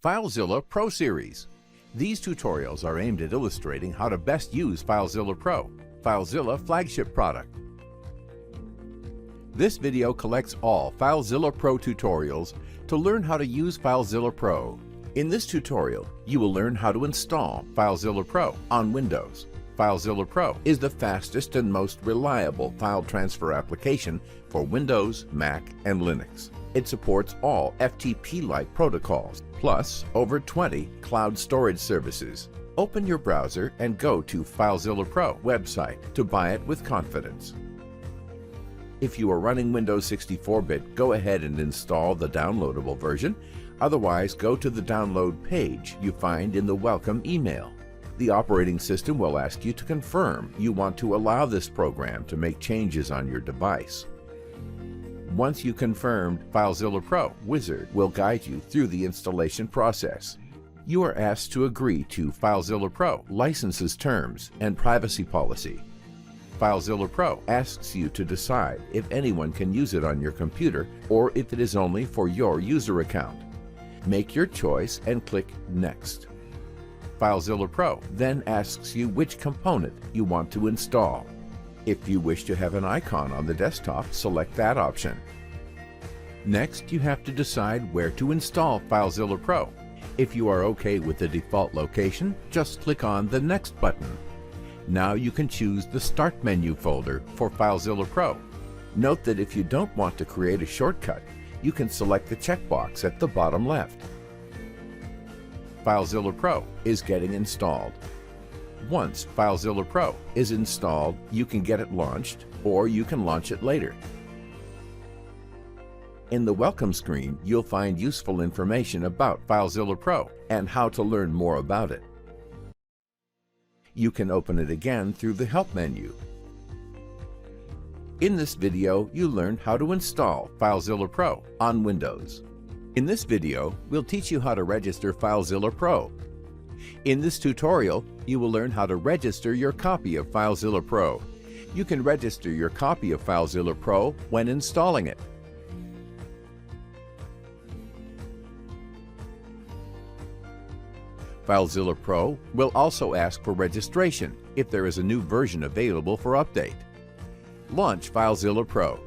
FileZilla Pro series. These tutorials are aimed at illustrating how to best use FileZilla Pro, FileZilla flagship product. This video collects all FileZilla Pro tutorials to learn how to use FileZilla Pro. In this tutorial, you will learn how to install FileZilla Pro on Windows. FileZilla Pro is the fastest and most reliable file transfer application for Windows, Mac, and Linux. It supports all FTP-like protocols, plus over 20 cloud storage services. Open your browser and go to FileZilla Pro website to buy it with confidence. If you are running Windows 64-bit, go ahead and install the downloadable version. Otherwise, go to the download page you find in the welcome email. The operating system will ask you to confirm you want to allow this program to make changes on your device. Once you confirmed FileZilla Pro, Wizard will guide you through the installation process. You are asked to agree to FileZilla Pro licenses terms and privacy policy. FileZilla Pro asks you to decide if anyone can use it on your computer or if it is only for your user account. Make your choice and click Next. FileZilla Pro then asks you which component you want to install. If you wish to have an icon on the desktop, select that option. Next, you have to decide where to install FileZilla Pro. If you are okay with the default location, just click on the Next button. Now you can choose the Start menu folder for FileZilla Pro. Note that if you don't want to create a shortcut, you can select the checkbox at the bottom left. FileZilla Pro is getting installed. Once FileZilla Pro is installed, you can get it launched, or you can launch it later. In the welcome screen, you'll find useful information about FileZilla Pro and how to learn more about it. You can open it again through the Help menu. In this video, you learned how to install FileZilla Pro on Windows. In this video, we'll teach you how to register FileZilla Pro. In this tutorial, you will learn how to register your copy of FileZilla Pro. You can register your copy of FileZilla Pro when installing it. FileZilla Pro will also ask for registration if there is a new version available for update. Launch FileZilla Pro.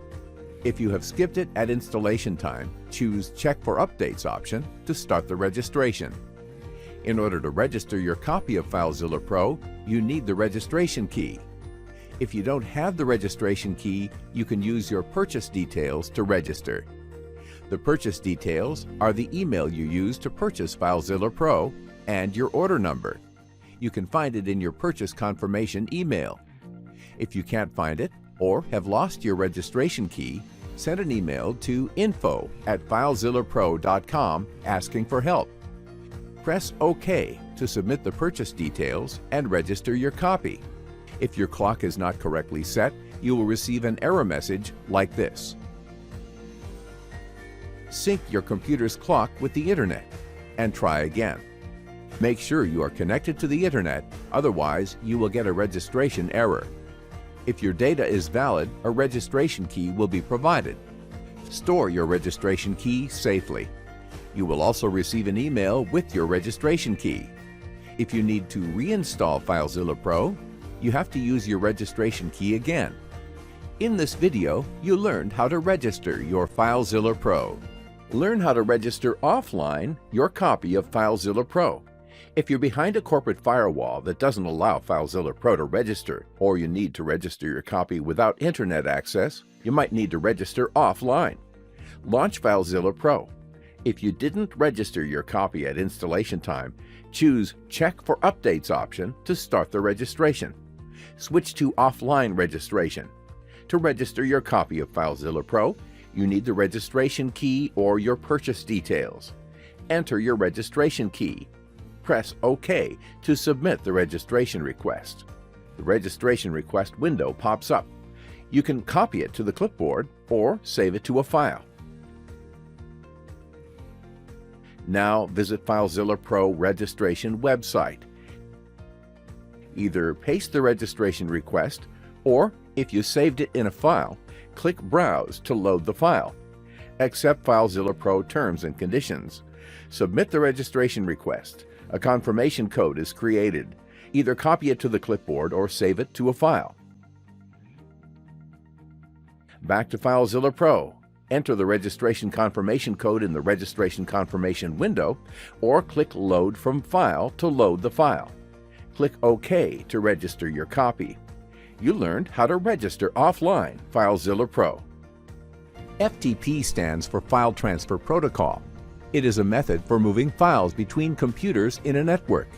If you have skipped it at installation time, choose Check for Updates option to start the registration. In order to register your copy of FileZilla Pro, you need the registration key. If you don't have the registration key, you can use your purchase details to register. The purchase details are the email you used to purchase FileZilla Pro and your order number. You can find it in your purchase confirmation email. If you can't find it, or have lost your registration key, send an email to info@filezillapro.com asking for help. Press OK to submit the purchase details and register your copy. If your clock is not correctly set, you will receive an error message like this. Sync your computer's clock with the Internet and try again. Make sure you are connected to the Internet, otherwise you will get a registration error. If your data is valid, a registration key will be provided. Store your registration key safely. You will also receive an email with your registration key. If you need to reinstall FileZilla Pro, you have to use your registration key again. In this video, you learned how to register your FileZilla Pro. Learn how to register offline your copy of FileZilla Pro. If you're behind a corporate firewall that doesn't allow FileZilla Pro to register, or you need to register your copy without internet access, you might need to register offline. Launch FileZilla Pro. If you didn't register your copy at installation time, choose Check for Updates option to start the registration. Switch to offline registration. To register your copy of FileZilla Pro, you need the registration key or your purchase details. Enter your registration key. Press OK to submit the registration request. The registration request window pops up. You can copy it to the clipboard or save it to a file. Now visit FileZilla Pro registration website. Either paste the registration request, or if you saved it in a file, click Browse to load the file. Accept FileZilla Pro terms and conditions. Submit the registration request. A confirmation code is created. Either copy it to the clipboard or save it to a file. Back to FileZilla Pro. Enter the registration confirmation code in the registration confirmation window, or click Load from File to load the file. Click OK to register your copy. You learned how to register offline FileZilla Pro. FTP stands for File Transfer Protocol. It is a method for moving files between computers in a network.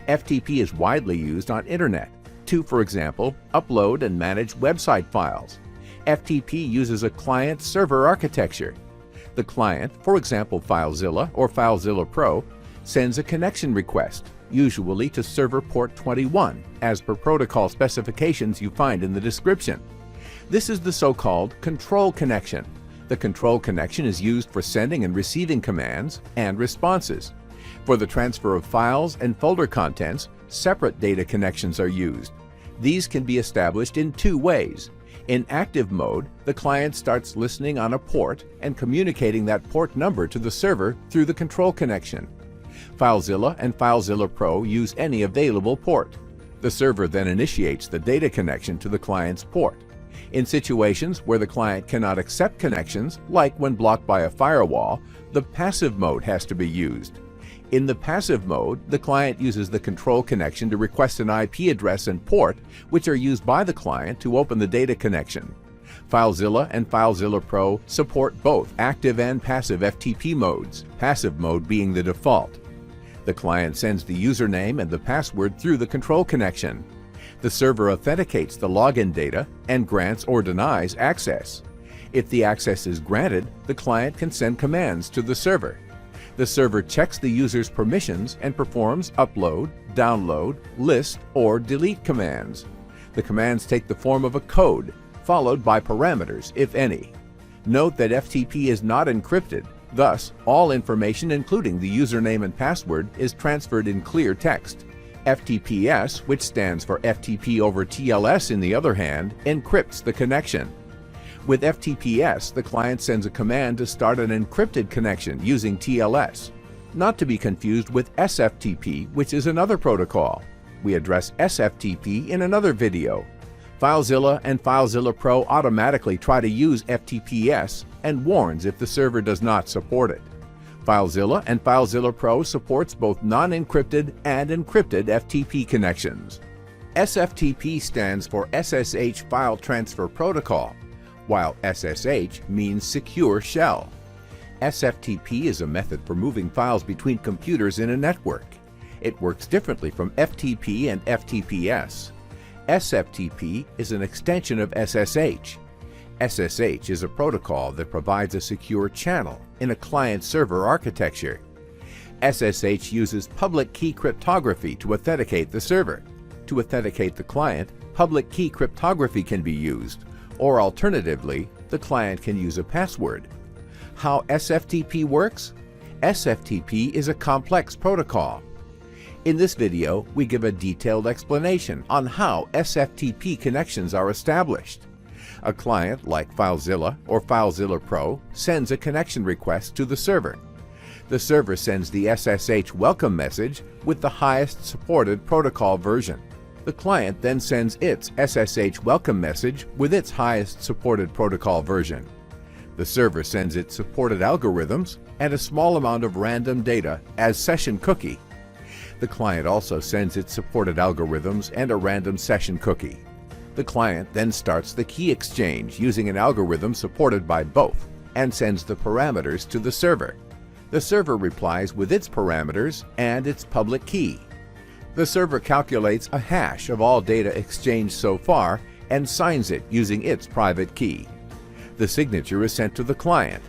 FTP is widely used on Internet to, for example, upload and manage website files. FTP uses a client-server architecture. The client, for example FileZilla or FileZilla Pro, sends a connection request, usually to server port 21, as per protocol specifications you find in the description. This is the so-called control connection. The control connection is used for sending and receiving commands and responses. For the transfer of files and folder contents, separate data connections are used. These can be established in two ways. In active mode, the client starts listening on a port and communicating that port number to the server through the control connection. FileZilla and FileZilla Pro use any available port. The server then initiates the data connection to the client's port. In situations where the client cannot accept connections, like when blocked by a firewall, the passive mode has to be used. In the passive mode, the client uses the control connection to request an IP address and port, which are used by the client to open the data connection. FileZilla and FileZilla Pro support both active and passive FTP modes, passive mode being the default. The client sends the username and the password through the control connection. The server authenticates the login data and grants or denies access. If the access is granted, the client can send commands to the server. The server checks the user's permissions and performs upload, download, list, or delete commands. The commands take the form of a code, followed by parameters, if any. Note that FTP is not encrypted. Thus, all information, including the username and password, is transferred in clear text. FTPS, which stands for FTP over TLS in the other hand, encrypts the connection. With FTPS, the client sends a command to start an encrypted connection using TLS, not to be confused with SFTP, which is another protocol. We address SFTP in another video. FileZilla and FileZilla Pro automatically try to use FTPS and warns if the server does not support it. FileZilla and FileZilla Pro supports both non-encrypted and encrypted FTP connections. SFTP stands for SSH File Transfer Protocol, while SSH means Secure Shell. SFTP is a method for moving files between computers in a network. It works differently from FTP and FTPS. SFTP is an extension of SSH. SSH is a protocol that provides a secure channel in a client-server architecture. SSH uses public key cryptography to authenticate the server. To authenticate the client, public key cryptography can be used, or alternatively, the client can use a password. How SFTP works? SFTP is a complex protocol. In this video, we give a detailed explanation on how SFTP connections are established. A client like FileZilla or FileZilla Pro sends a connection request to the server. The server sends the SSH welcome message with the highest supported protocol version. The client then sends its SSH welcome message with its highest supported protocol version. The server sends its supported algorithms and a small amount of random data as session cookie. The client also sends its supported algorithms and a random session cookie. The client then starts the key exchange using an algorithm supported by both and sends the parameters to the server. The server replies with its parameters and its public key. The server calculates a hash of all data exchanged so far and signs it using its private key. The signature is sent to the client.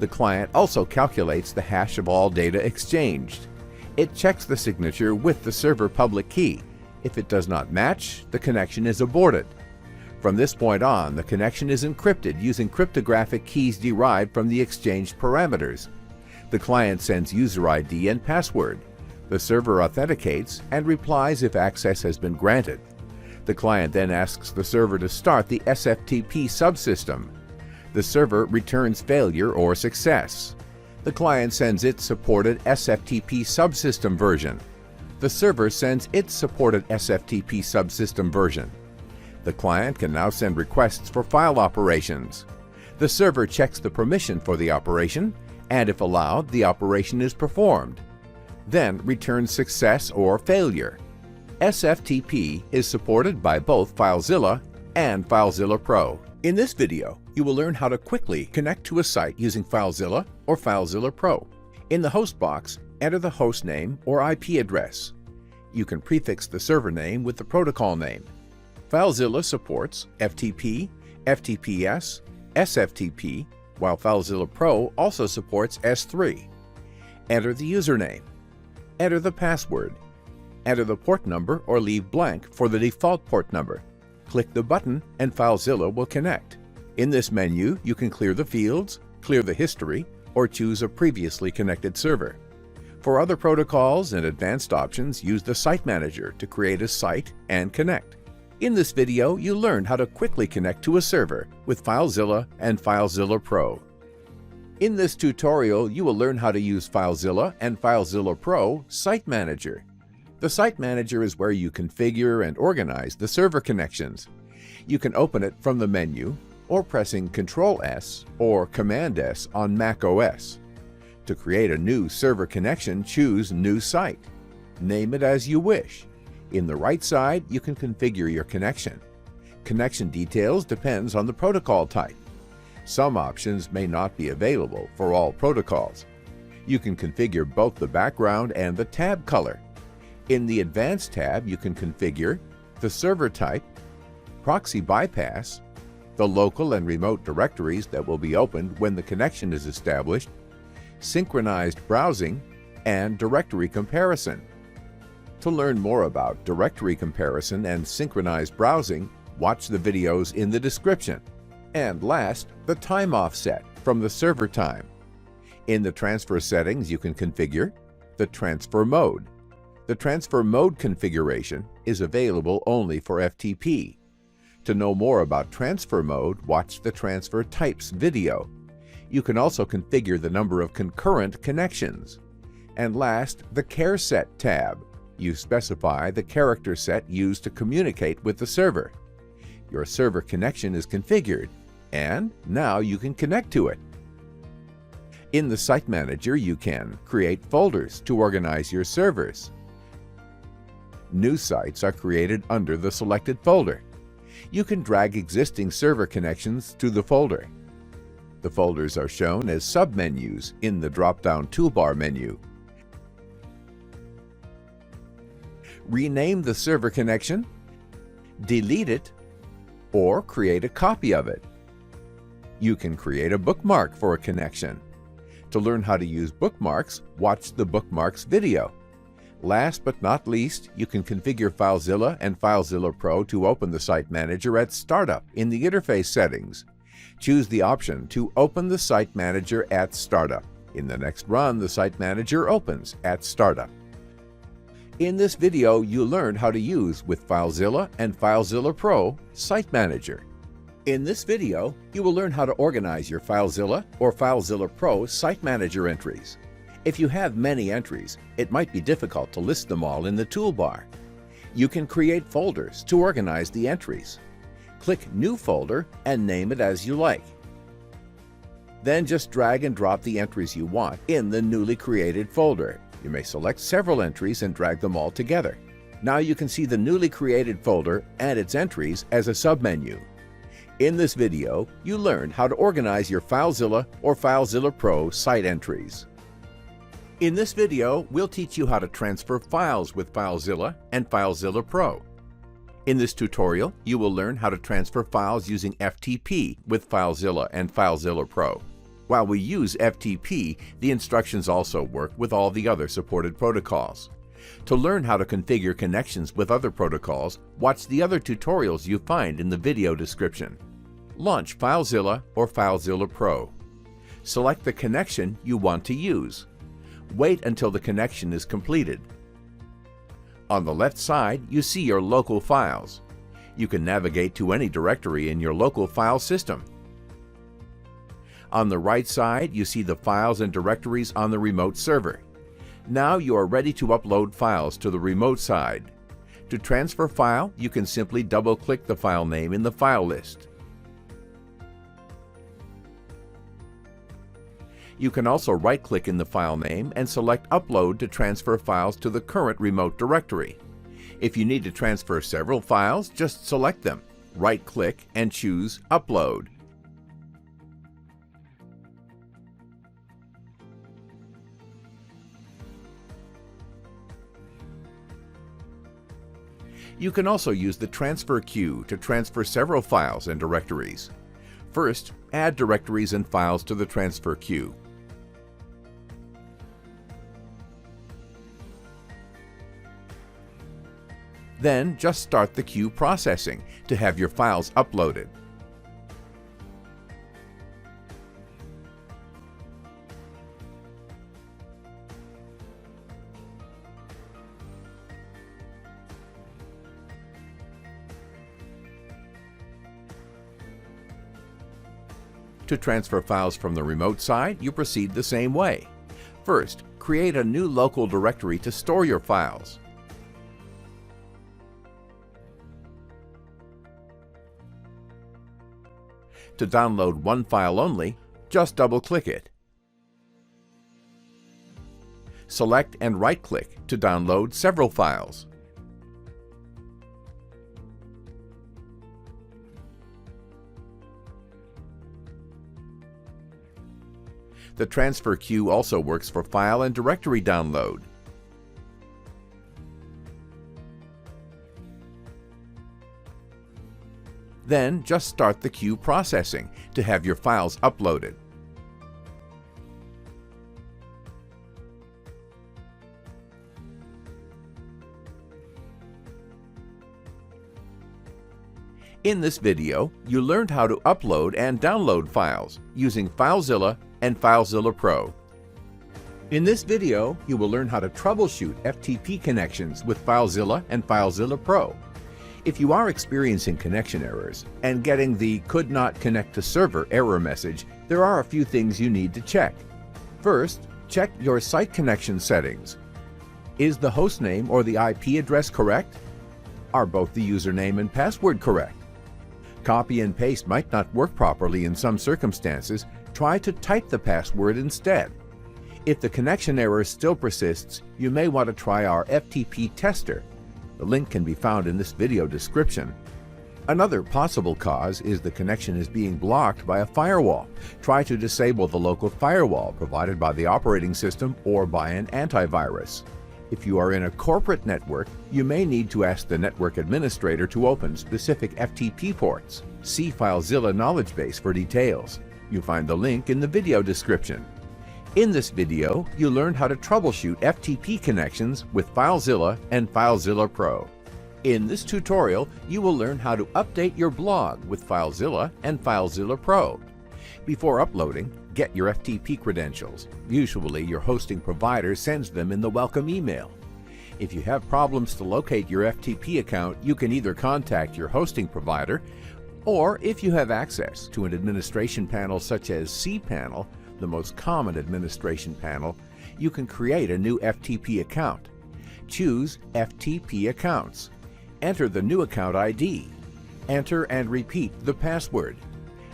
The client also calculates the hash of all data exchanged. It checks the signature with the server public key. If it does not match, the connection is aborted. From this point on, the connection is encrypted using cryptographic keys derived from the exchanged parameters. The client sends user ID and password. The server authenticates and replies if access has been granted. The client then asks the server to start the SFTP subsystem. The server returns failure or success. The client sends its supported SFTP subsystem version. The server sends its supported SFTP subsystem version. The client can now send requests for file operations. The server checks the permission for the operation, and if allowed, the operation is performed. Then returns success or failure. SFTP is supported by both FileZilla and FileZilla Pro. In this video, you will learn how to quickly connect to a site using FileZilla or FileZilla Pro. In the host box, enter the host name or IP address. You can prefix the server name with the protocol name. FileZilla supports FTP, FTPS, SFTP, while FileZilla Pro also supports S3. Enter the username. Enter the password. Enter the port number or leave blank for the default port number. Click the button and FileZilla will connect. In this menu, you can clear the fields, clear the history, or choose a previously connected server. For other protocols and advanced options, use the Site Manager to create a site and connect. In this video, you learned how to quickly connect to a server with FileZilla and FileZilla Pro. In this tutorial, you will learn how to use FileZilla and FileZilla Pro Site Manager. The Site Manager is where you configure and organize the server connections. You can open it from the menu or pressing Ctrl+S or Command+S on Mac OS. To create a new server connection, choose New Site. Name it as you wish. In the right side, you can configure your connection. Connection details depends on the protocol type. Some options may not be available for all protocols. You can configure both the background and the tab color. In the Advanced tab, you can configure the server type, proxy bypass, the local and remote directories that will be opened when the connection is established, synchronized browsing, and directory comparison. To learn more about directory comparison and synchronized browsing, watch the videos in the description. And last, the time offset from the server time. In the transfer settings, you can configure the transfer mode. The transfer mode configuration is available only for FTP. To know more about transfer mode, watch the transfer types video. You can also configure the number of concurrent connections. And last, the care set tab. You specify the character set used to communicate with the server. Your server connection is configured, and now you can connect to it. In the Site Manager, you can create folders to organize your servers. New sites are created under the selected folder. You can drag existing server connections to the folder. The folders are shown as submenus in the drop-down toolbar menu. Rename the server connection, delete it, or create a copy of it. You can create a bookmark for a connection. To learn how to use bookmarks, watch the Bookmarks video. Last but not least, you can configure FileZilla and FileZilla Pro to open the Site Manager at Startup in the interface settings. Choose the option to open the Site Manager at Startup. In the next run, the Site Manager opens at Startup. In this video, you learned how to use with FileZilla and FileZilla Pro Site Manager. In this video, you will learn how to organize your FileZilla or FileZilla Pro Site Manager entries. If you have many entries, it might be difficult to list them all in the toolbar. You can create folders to organize the entries. Click New Folder and name it as you like. Then just drag and drop the entries you want in the newly created folder. You may select several entries and drag them all together. Now you can see the newly created folder and its entries as a submenu. In this video, you learned how to organize your FileZilla or FileZilla Pro site entries. In this video, we'll teach you how to transfer files with FileZilla and FileZilla Pro. In this tutorial, you will learn how to transfer files using FTP with FileZilla and FileZilla Pro. While we use FTP, the instructions also work with all the other supported protocols. To learn how to configure connections with other protocols, watch the other tutorials you find in the video description. Launch FileZilla or FileZilla Pro. Select the connection you want to use. Wait until the connection is completed. On the left side, you see your local files. You can navigate to any directory in your local file system. On the right side, you see the files and directories on the remote server. Now you are ready to upload files to the remote side. To transfer file, you can simply double-click the file name in the file list. You can also right-click in the file name and select Upload to transfer files to the current remote directory. If you need to transfer several files, just select them, right-click, and choose Upload. You can also use the transfer queue to transfer several files and directories. First, add directories and files to the transfer queue. Then just start the queue processing to have your files uploaded. To transfer files from the remote side, you proceed the same way. First, create a new local directory to store your files. To download one file only, just double-click it. Select and right-click to download several files. The transfer queue also works for file and directory download. Then just start the queue processing to have your files uploaded. In this video, you learned how to upload and download files using FileZilla and FileZilla Pro. In this video, you will learn how to troubleshoot FTP connections with FileZilla and FileZilla Pro. If you are experiencing connection errors and getting the "could not connect to server" error message, there are a few things you need to check. First, check your site connection settings. Is the hostname or the IP address correct? Are both the username and password correct? Copy and paste might not work properly in some circumstances. Try to type the password instead. If the connection error still persists, you may want to try our FTP tester. The link can be found in this video description. Another possible cause is the connection is being blocked by a firewall. Try to disable the local firewall provided by the operating system or by an antivirus. If you are in a corporate network, you may need to ask the network administrator to open specific FTP ports. See FileZilla knowledge base for details. You'll find the link in the video description. In this video, you learned how to troubleshoot FTP connections with FileZilla and FileZilla Pro. In this tutorial, you will learn how to update your blog with FileZilla and FileZilla Pro. Before uploading, get your FTP credentials. Usually, your hosting provider sends them in the welcome email. If you have problems to locate your FTP account, you can either contact your hosting provider, or if you have access to an administration panel such as cPanel, the most common administration panel, you can create a new FTP account. Choose FTP Accounts. Enter the new account ID. Enter and repeat the password.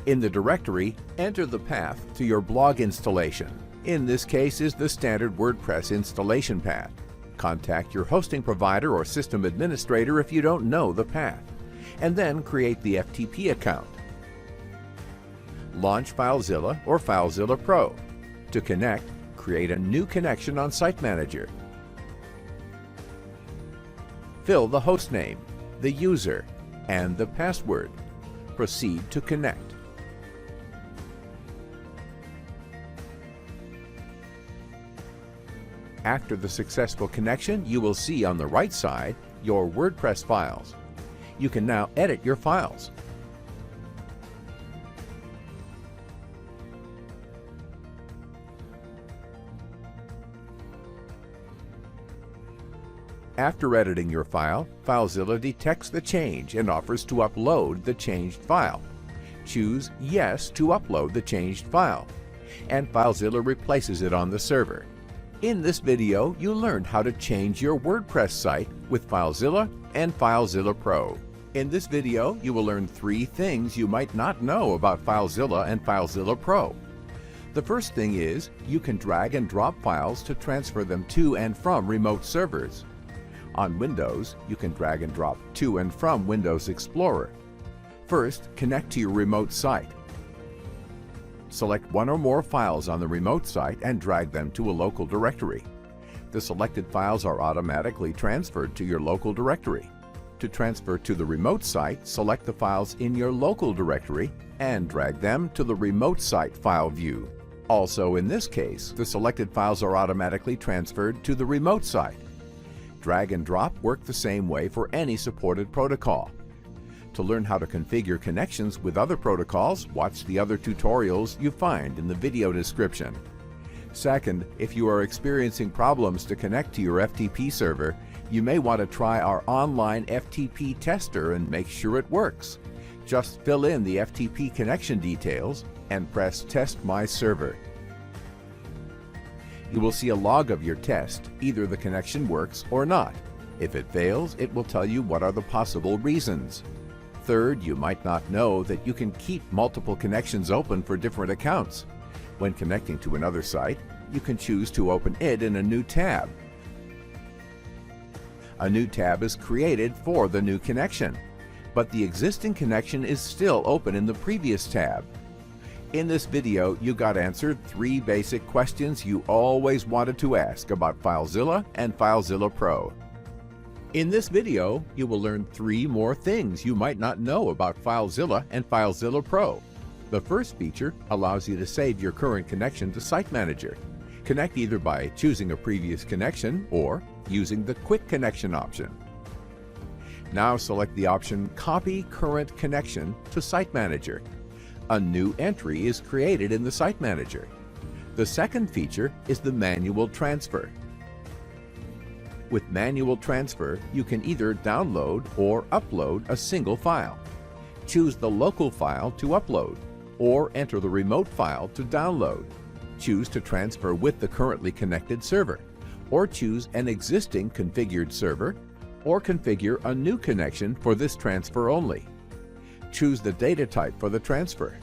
In the directory, enter the path to your blog installation. In this case is the standard WordPress installation path. Contact your hosting provider or system administrator if you don't know the path, and then create the FTP account. Launch FileZilla or FileZilla Pro. To connect, create a new connection on Site Manager. Fill the hostname, the user, and the password. Proceed to connect. After the successful connection, you will see on the right side your WordPress files. You can now edit your files. After editing your file, FileZilla detects the change and offers to upload the changed file. choose Yes to upload the changed file, and FileZilla replaces it on the server. In this video, you learned how to change your WordPress site with FileZilla and FileZilla Pro. In this video, you will learn 3 things you might not know about FileZilla and FileZilla Pro. The first thing is, you can drag and drop files to transfer them to and from remote servers. On Windows, you can drag and drop to and from Windows Explorer. First, connect to your remote site. Select one or more files on the remote site and drag them to a local directory. The selected files are automatically transferred to your local directory. To transfer to the remote site, select the files in your local directory and drag them to the remote site file view. Also, in this case, the selected files are automatically transferred to the remote site. Drag and drop work the same way for any supported protocol. To learn how to configure connections with other protocols, watch the other tutorials you find in the video description. Second, if you are experiencing problems to connect to your FTP server, you may want to try our online FTP tester and make sure it works. Just fill in the FTP connection details and press Test My Server. You will see a log of your test. Either the connection works or not. If it fails, it will tell you what are the possible reasons. Third, you might not know that you can keep multiple connections open for different accounts. When connecting to another site, you can choose to open it in a new tab. A new tab is created for the new connection, but the existing connection is still open in the previous tab. In this video, you got answered 3 basic questions you always wanted to ask about FileZilla and FileZilla Pro. In this video, you will learn 3 more things you might not know about FileZilla and FileZilla Pro. The first feature allows you to save your current connection to Site Manager. Connect either by choosing a previous connection or using the Quick Connection option. Now select the option Copy Current Connection to Site Manager. A new entry is created in the Site Manager. The second feature is the Manual Transfer. With Manual Transfer, you can either download or upload a single file. Choose the local file to upload, or enter the remote file to download. Choose to transfer with the currently connected server, or choose an existing configured server, or configure a new connection for this transfer only. Choose the data type for the transfer.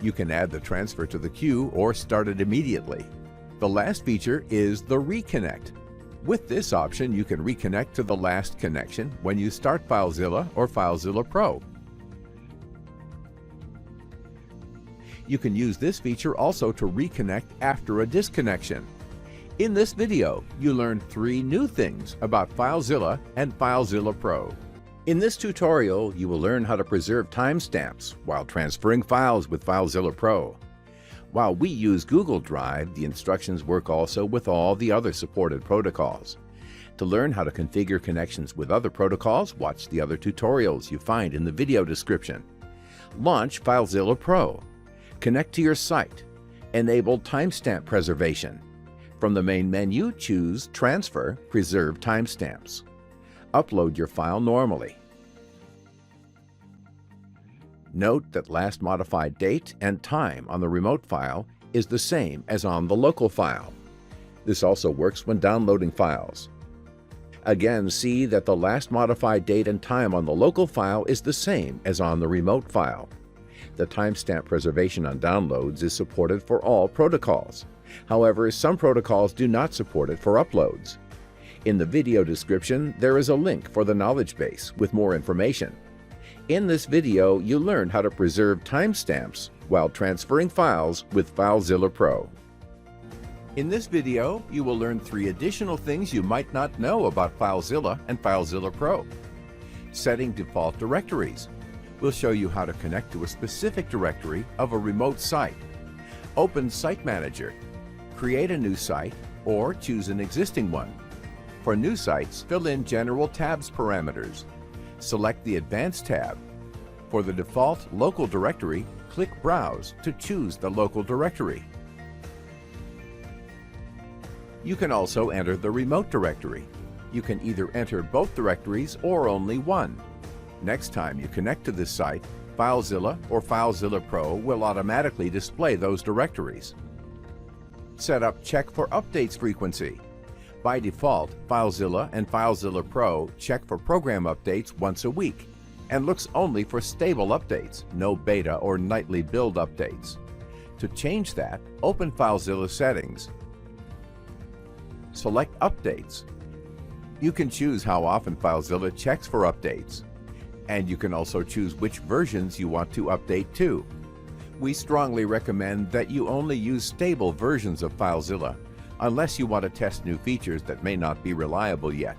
You can add the transfer to the queue or start it immediately. The last feature is the Reconnect. With this option, you can reconnect to the last connection when you start FileZilla or FileZilla Pro. You can use this feature also to reconnect after a disconnection. In this video, you learned 3 new things about FileZilla and FileZilla Pro. In this tutorial, you will learn how to preserve timestamps while transferring files with FileZilla Pro. While we use Google Drive, the instructions work also with all the other supported protocols. To learn how to configure connections with other protocols, watch the other tutorials you find in the video description. Launch FileZilla Pro. Connect to your site. Enable timestamp preservation. From the main menu, choose Transfer, Preserve Timestamps. Upload your file normally. Note that last modified date and time on the remote file is the same as on the local file. This also works when downloading files. Again, see that the last modified date and time on the local file is the same as on the remote file. The timestamp preservation on downloads is supported for all protocols. However, some protocols do not support it for uploads. In the video description, there is a link for the knowledge base with more information. In this video, you learned how to preserve timestamps while transferring files with FileZilla Pro. In this video, you will learn 3 additional things you might not know about FileZilla and FileZilla Pro. Setting default directories. We'll show you how to connect to a specific directory of a remote site. Open Site Manager. Create a new site or choose an existing one. For new sites, fill in General Tabs parameters. Select the Advanced tab. For the default local directory, click Browse to choose the local directory. You can also enter the remote directory. You can either enter both directories or only one. Next time you connect to this site, FileZilla or FileZilla Pro will automatically display those directories. Set up Check for Updates frequency. By default, FileZilla and FileZilla Pro check for program updates once a week and looks only for stable updates, no beta or nightly build updates. To change that, open FileZilla Settings. Select Updates. You can choose how often FileZilla checks for updates, and you can also choose which versions you want to update to. We strongly recommend that you only use stable versions of FileZilla, unless you want to test new features that may not be reliable yet.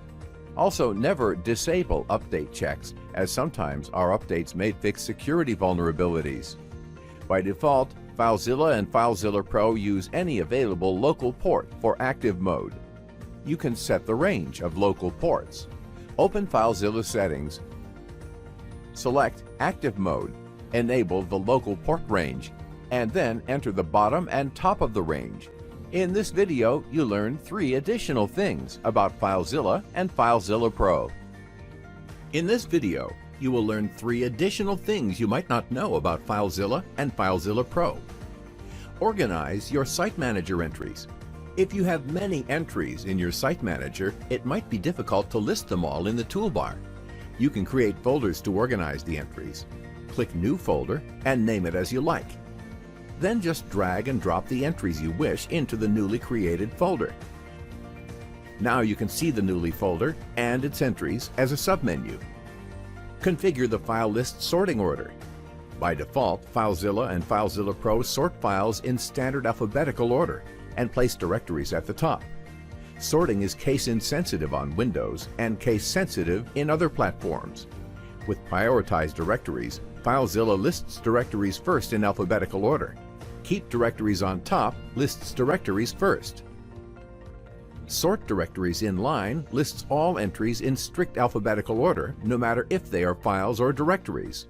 Also, never disable update checks, as sometimes our updates may fix security vulnerabilities. By default, FileZilla and FileZilla Pro use any available local port for active mode. You can set the range of local ports. Open FileZilla Settings. Select Active Mode, enable the local port range, and then enter the bottom and top of the range. In this video, you learn 3 additional things about FileZilla and FileZilla Pro. In this video, you will learn 3 additional things you might not know about FileZilla and FileZilla Pro. Organize your Site Manager entries. If you have many entries in your Site Manager, it might be difficult to list them all in the toolbar. You can create folders to organize the entries. Click New Folder and name it as you like. Then just drag and drop the entries you wish into the newly created folder. Now you can see the newly folder and its entries as a submenu. Configure the file list sorting order. By default, FileZilla and FileZilla Pro sort files in standard alphabetical order and place directories at the top. Sorting is case-insensitive on Windows and case-sensitive in other platforms. With prioritized directories, FileZilla lists directories first in alphabetical order. Keep Directories on top lists directories first. Sort Directories in line lists all entries in strict alphabetical order, no matter if they are files or directories.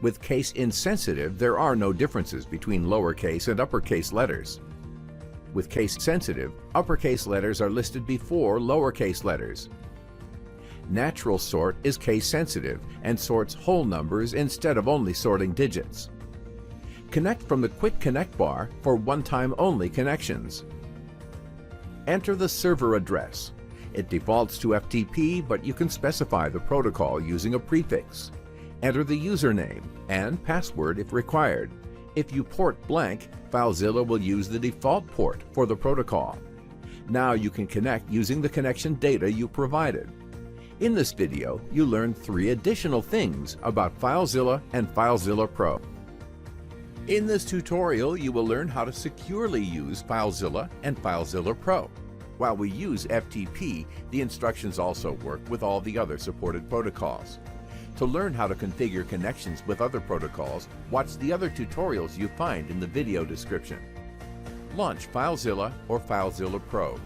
With case insensitive, there are no differences between lowercase and uppercase letters. With case sensitive, uppercase letters are listed before lowercase letters. Natural sort is case sensitive and sorts whole numbers instead of only sorting digits. Connect from the Quickconnect bar for one-time only connections. Enter the server address. It defaults to FTP, but you can specify the protocol using a prefix. Enter the username and password if required. If you port blank, FileZilla will use the default port for the protocol. Now you can connect using the connection data you provided. In this video, you learned 3 additional things about FileZilla and FileZilla Pro. In this tutorial, you will learn how to securely use FileZilla and FileZilla Pro. While we use FTP, the instructions also work with all the other supported protocols. To learn how to configure connections with other protocols, watch the other tutorials you find in the video description. Launch FileZilla or FileZilla Pro.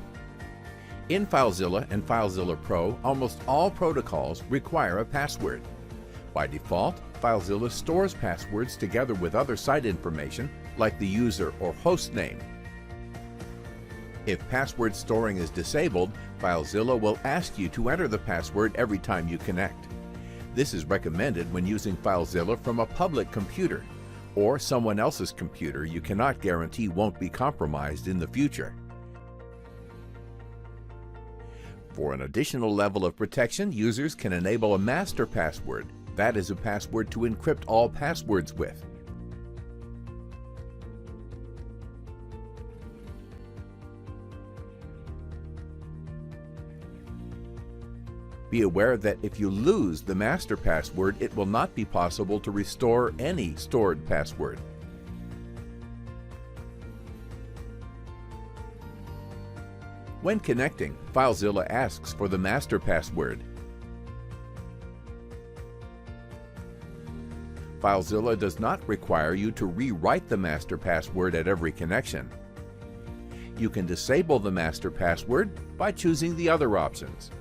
In FileZilla and FileZilla Pro, almost all protocols require a password. By default, FileZilla stores passwords together with other site information like the user or host name. If password storing is disabled, FileZilla will ask you to enter the password every time you connect. This is recommended when using FileZilla from a public computer or someone else's computer you cannot guarantee won't be compromised in the future. For an additional level of protection, users can enable a master password. That is a password to encrypt all passwords with. Be aware that if you lose the master password, it will not be possible to restore any stored password. When connecting, FileZilla asks for the master password. FileZilla does not require you to rewrite the master password at every connection. You can disable the master password by choosing the other options.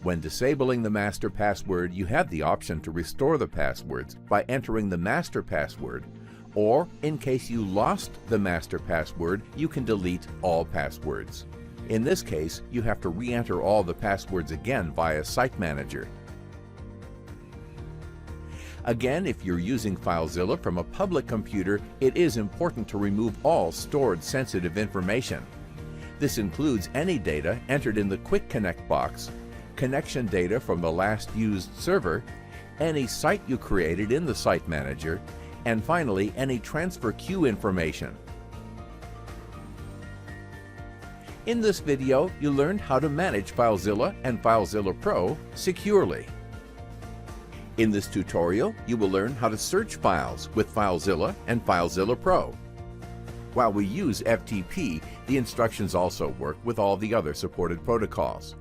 When disabling the master password, you have the option to restore the passwords by entering the master password Or, in case you lost the master password, you can delete all passwords. In this case, you have to re-enter all the passwords again via Site Manager. Again, if you're using FileZilla from a public computer, it is important to remove all stored sensitive information. This includes any data entered in the Quickconnect box, connection data from the last used server, any site you created in the Site Manager, and finally, any transfer queue information. In this video, you learned how to manage FileZilla and FileZilla Pro securely. In this tutorial, you will learn how to search files with FileZilla and FileZilla Pro. While we use FTP, the instructions also work with all the other supported protocols.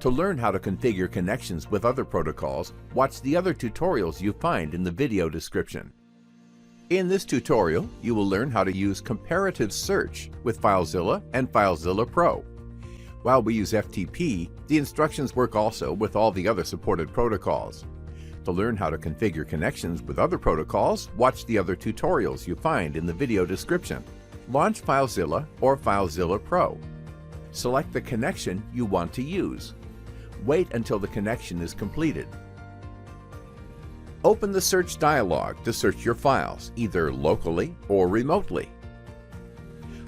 To learn how to configure connections with other protocols, watch the other tutorials you find in the video description. In this tutorial, you will learn how to use comparative search with FileZilla and FileZilla Pro. While we use FTP, the instructions work also with all the other supported protocols. To learn how to configure connections with other protocols, watch the other tutorials you find in the video description. Launch FileZilla or FileZilla Pro. Select the connection you want to use. Wait until the connection is completed. Open the search dialog to search your files, either locally or remotely.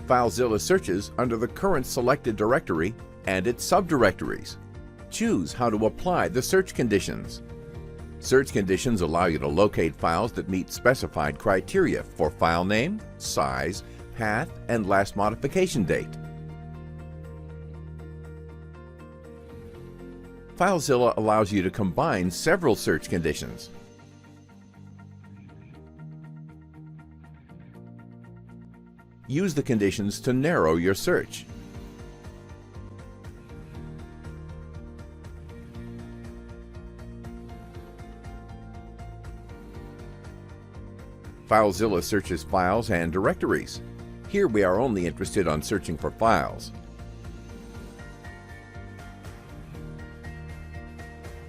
FileZilla searches under the current selected directory and its subdirectories. Choose how to apply the search conditions. Search conditions allow you to locate files that meet specified criteria for file name, size, path, and last modification date. FileZilla allows you to combine several search conditions. Use the conditions to narrow your search. FileZilla searches files and directories. Here we are only interested on searching for files.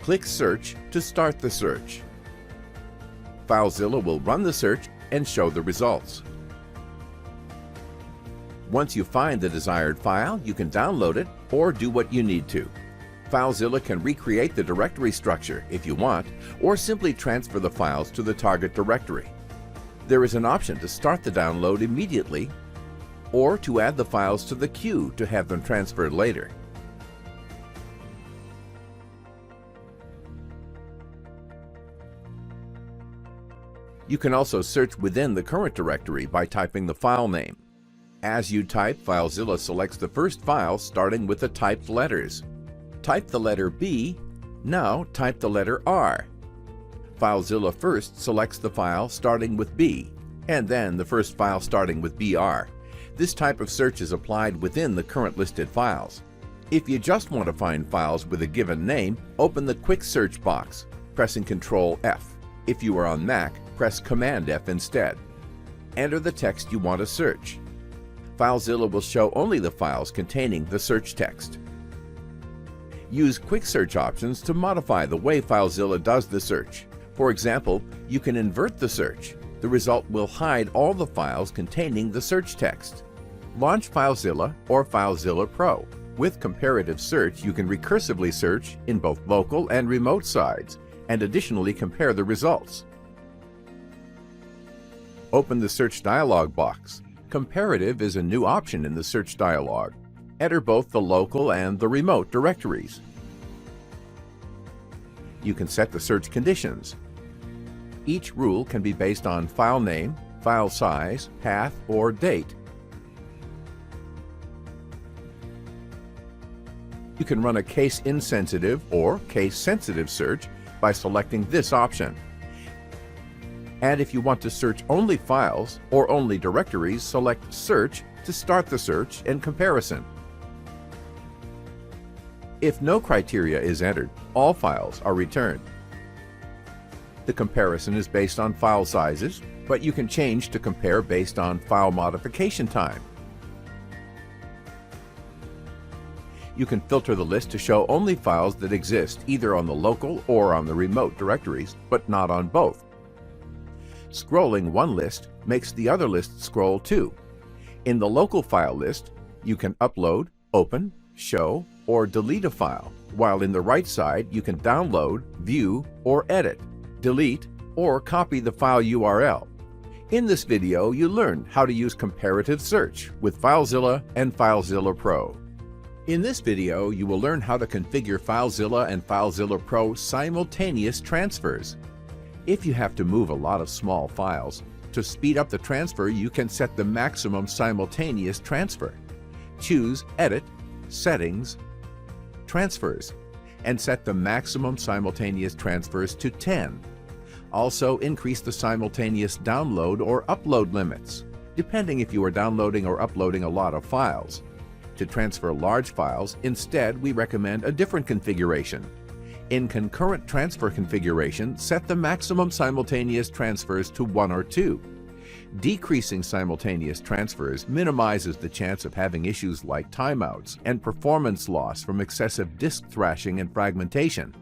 Click Search to start the search. FileZilla will run the search and show the results. Once you find the desired file, you can download it or do what you need to. FileZilla can recreate the directory structure if you want, or simply transfer the files to the target directory. There is an option to start the download immediately or to add the files to the queue to have them transferred later. You can also search within the current directory by typing the file name. As you type, FileZilla selects the first file starting with the typed letters. Type the letter B, now type the letter R. FileZilla first selects the file starting with B, and then the first file starting with BR. This type of search is applied within the current listed files. If you just want to find files with a given name, open the Quick Search box, pressing Ctrl F. If you are on Mac, press Command F instead. Enter the text you want to search. FileZilla will show only the files containing the search text. Use Quick Search options to modify the way FileZilla does the search. For example, you can invert the search. The result will hide all the files containing the search text. Launch FileZilla or FileZilla Pro. With comparative search, you can recursively search in both local and remote sides, and additionally compare the results. Open the search dialog box. Comparative is a new option in the search dialog. Enter both the local and the remote directories. You can set the search conditions. Each rule can be based on file name, file size, path, or date. You can run a case-insensitive or case-sensitive search by selecting this option. And if you want to search only files or only directories, select Search to start the search and comparison. If no criteria is entered, all files are returned. The comparison is based on file sizes, but you can change to compare based on file modification time. You can filter the list to show only files that exist either on the local or on the remote directories, but not on both. Scrolling one list makes the other list scroll too. In the local file list, you can upload, open, show, or delete a file, while in the right side you can download, view, or edit, delete, or copy the file URL. In this video, you learn how to use comparative search with FileZilla and FileZilla Pro. In this video, you will learn how to configure FileZilla and FileZilla Pro simultaneous transfers. If you have to move a lot of small files, to speed up the transfer, you can set the maximum simultaneous transfer. Choose Edit, Settings, Transfers, and set the maximum simultaneous transfers to 10. Also, increase the simultaneous download or upload limits, depending if you are downloading or uploading a lot of files. To transfer large files, instead, we recommend a different configuration. In concurrent transfer configuration, set the maximum simultaneous transfers to 1 or 2. Decreasing simultaneous transfers minimizes the chance of having issues like timeouts and performance loss from excessive disk thrashing and fragmentation.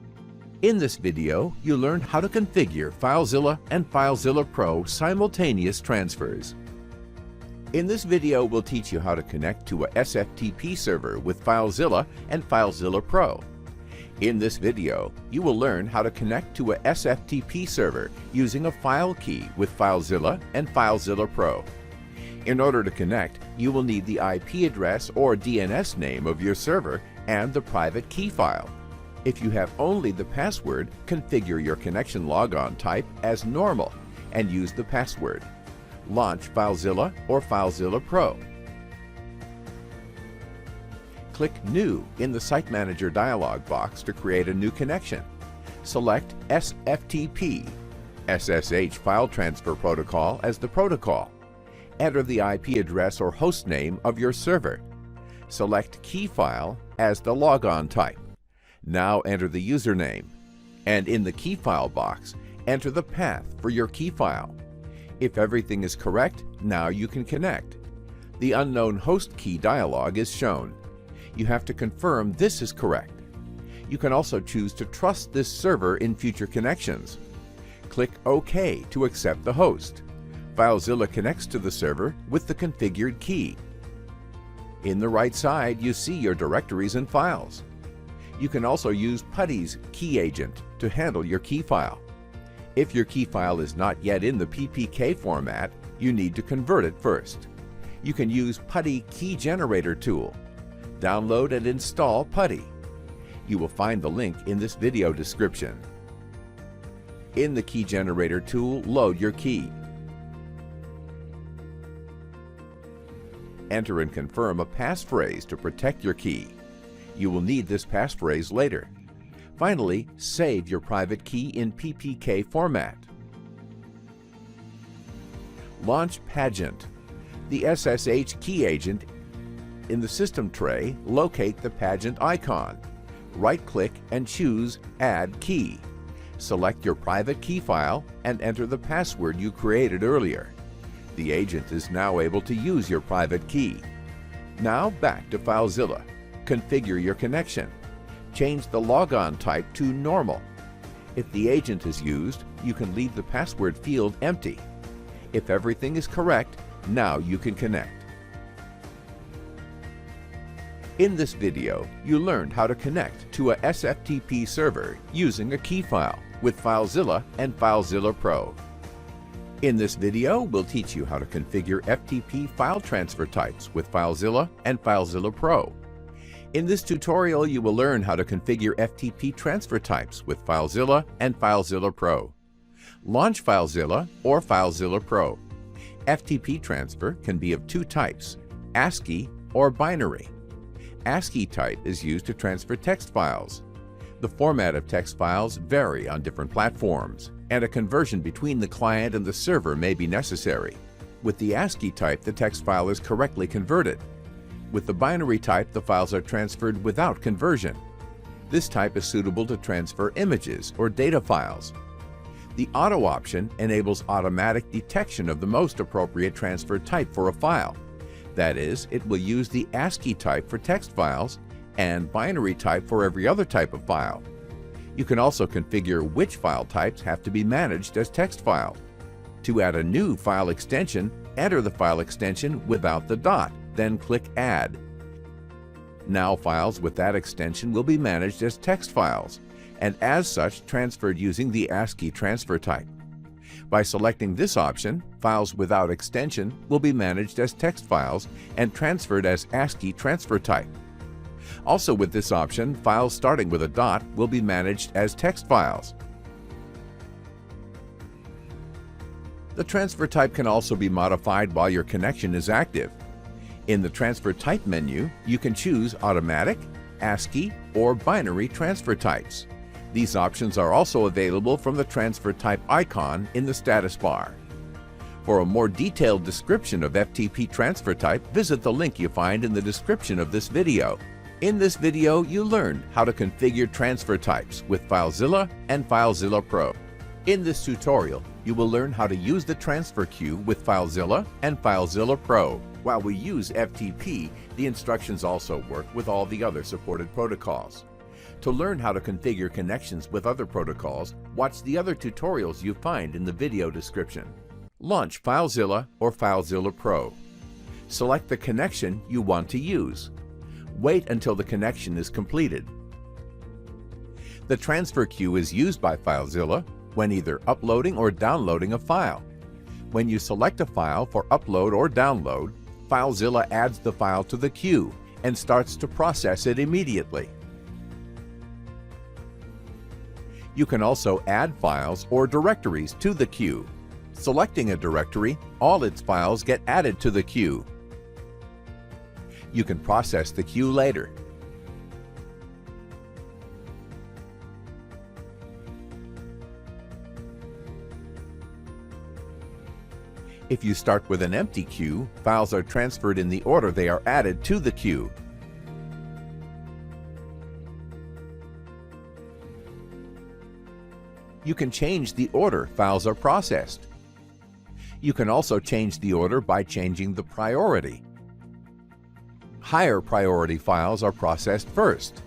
In this video, you learn how to configure FileZilla and FileZilla Pro simultaneous transfers. In this video, we'll teach you how to connect to a SFTP server with FileZilla and FileZilla Pro. In this video, you will learn how to connect to a SFTP server using a file key with FileZilla and FileZilla Pro. In order to connect, you will need the IP address or DNS name of your server and the private key file. If you have only the password, configure your connection logon type as normal and use the password. Launch FileZilla or FileZilla Pro. Click New in the Site Manager dialog box to create a new connection. Select SFTP, SSH File Transfer Protocol as the protocol. Enter the IP address or host name of your server. Select Key File as the logon type. Now enter the username. And in the key file box, enter the path for your key file. If everything is correct, now you can connect. The unknown host key dialog is shown. You have to confirm this is correct. You can also choose to trust this server in future connections. Click OK to accept the host. FileZilla connects to the server with the configured key. In the right side, you see your directories and files. You can also use PuTTY's key agent to handle your key file. If your key file is not yet in the PPK format, you need to convert it first. You can use PuTTY Key Generator tool. Download and install PuTTY. You will find the link in this video description. In the Key Generator tool, load your key. Enter and confirm a passphrase to protect your key. You will need this passphrase later. Finally, save your private key in PPK format. Launch Pagent. The SSH key agent. In the system tray, locate the Pagent icon. Right-click and choose Add Key. Select your private key file and enter the password you created earlier. The agent is now able to use your private key. Now back to FileZilla. Configure your connection. Change the logon type to normal. If the agent is used, you can leave the password field empty. If everything is correct, now you can connect. In this video, you learned how to connect to a SFTP server using a key file with FileZilla and FileZilla Pro. In this video, we'll teach you how to configure FTP file transfer types with FileZilla and FileZilla Pro. In this tutorial, you will learn how to configure FTP transfer types with FileZilla and FileZilla Pro. Launch FileZilla or FileZilla Pro. FTP transfer can be of two types, ASCII or binary. ASCII type is used to transfer text files. The format of text files vary on different platforms, and a conversion between the client and the server may be necessary. With the ASCII type, the text file is correctly converted. With the binary type, the files are transferred without conversion. This type is suitable to transfer images or data files. The auto option enables automatic detection of the most appropriate transfer type for a file. That is, it will use the ASCII type for text files and binary type for every other type of file. You can also configure which file types have to be managed as text files. To add a new file extension, enter the file extension without the dot, then click Add. Now files with that extension will be managed as text files, and as such transferred using the ASCII transfer type. By selecting this option, files without extension will be managed as text files and transferred as ASCII transfer type. Also with this option, files starting with a dot will be managed as text files. The transfer type can also be modified while your connection is active. In the Transfer Type menu, you can choose Automatic, ASCII, or Binary transfer types. These options are also available from the Transfer Type icon in the status bar. For a more detailed description of FTP transfer type, visit the link you find in the description of this video. In this video, you learned how to configure transfer types with FileZilla and FileZilla Pro. In this tutorial, you will learn how to use the transfer queue with FileZilla and FileZilla Pro. While we use FTP, the instructions also work with all the other supported protocols. To learn how to configure connections with other protocols, watch the other tutorials you find in the video description. Launch FileZilla or FileZilla Pro. Select the connection you want to use. Wait until the connection is completed. The transfer queue is used by FileZilla when either uploading or downloading a file. When you select a file for upload or download, FileZilla adds the file to the queue and starts to process it immediately. You can also add files or directories to the queue. Selecting a directory, all its files get added to the queue. You can process the queue later. If you start with an empty queue, files are transferred in the order they are added to the queue. You can change the order files are processed. You can also change the order by changing the priority. Higher priority files are processed first.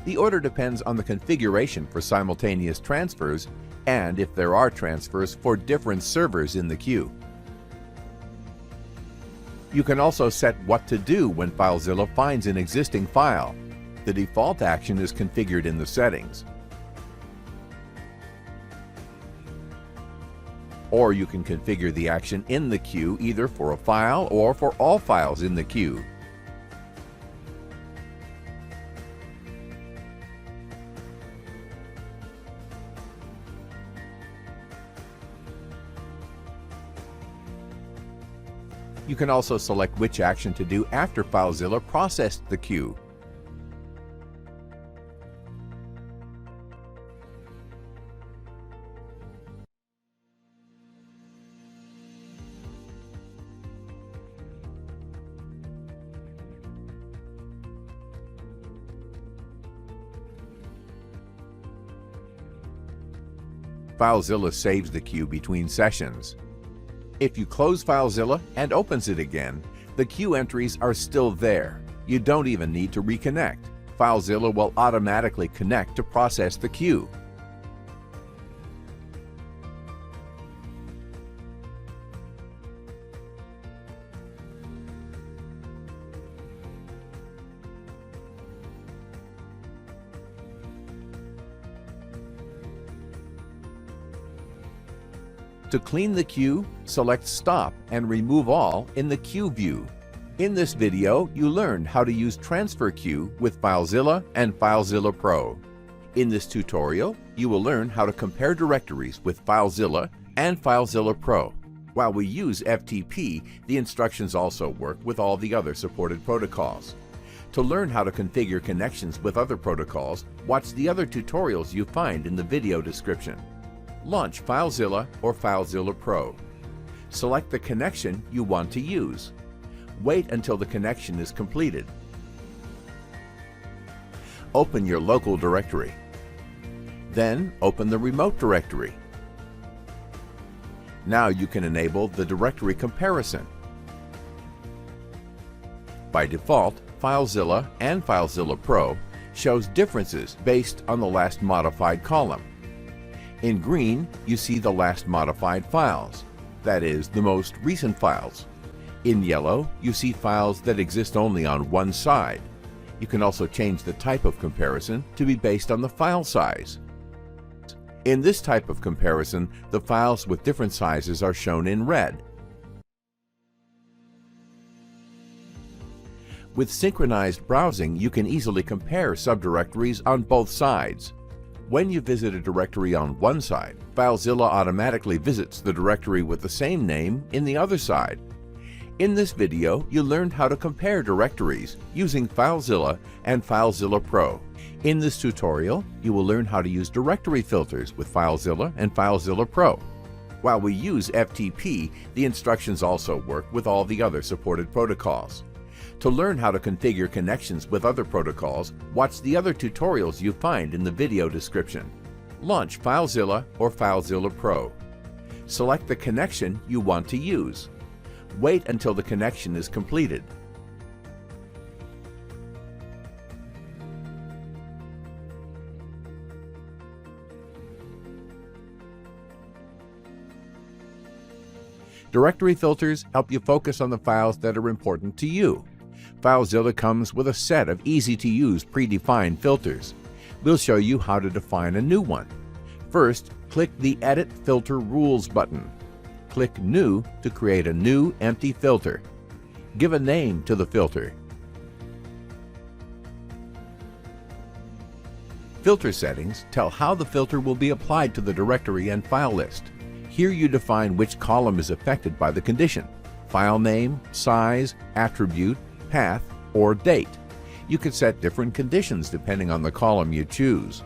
The order depends on the configuration for simultaneous transfers and if there are transfers for different servers in the queue. You can also set what to do when FileZilla finds an existing file. The default action is configured in the settings. Or you can configure the action in the queue either for a file or for all files in the queue. You can also select which action to do after FileZilla processed the queue. FileZilla saves the queue between sessions. If you close FileZilla and opens it again, the queue entries are still there. You don't even need to reconnect. FileZilla will automatically connect to process the queue. To clean the queue, select Stop and Remove All in the Queue view. In this video, you learned how to use Transfer Queue with FileZilla and FileZilla Pro. In this tutorial, you will learn how to compare directories with FileZilla and FileZilla Pro. While we use FTP, the instructions also work with all the other supported protocols. To learn how to configure connections with other protocols, watch the other tutorials you find in the video description. Launch FileZilla or FileZilla Pro. Select the connection you want to use. Wait until the connection is completed. Open your local directory. Then open the remote directory. Now you can enable the directory comparison. By default, FileZilla and FileZilla Pro shows differences based on the last modified column. In green, you see the last modified files, that is, the most recent files. In yellow, you see files that exist only on one side. You can also change the type of comparison to be based on the file size. In this type of comparison, the files with different sizes are shown in red. With synchronized browsing, you can easily compare subdirectories on both sides. When you visit a directory on one side, FileZilla automatically visits the directory with the same name in the other side. In this video, you learned how to compare directories using FileZilla and FileZilla Pro. In this tutorial, you will learn how to use directory filters with FileZilla and FileZilla Pro. While we use FTP, the instructions also work with all the other supported protocols. To learn how to configure connections with other protocols, watch the other tutorials you find in the video description. Launch FileZilla or FileZilla Pro. Select the connection you want to use. Wait until the connection is completed. Directory filters help you focus on the files that are important to you. FileZilla comes with a set of easy-to-use predefined filters. We'll show you how to define a new one. First, click the Edit Filter Rules button. Click New to create a new empty filter. Give a name to the filter. Filter settings tell how the filter will be applied to the directory and file list. Here you define which column is affected by the condition: file name, size, attribute, path, or date. You can set different conditions depending on the column you choose.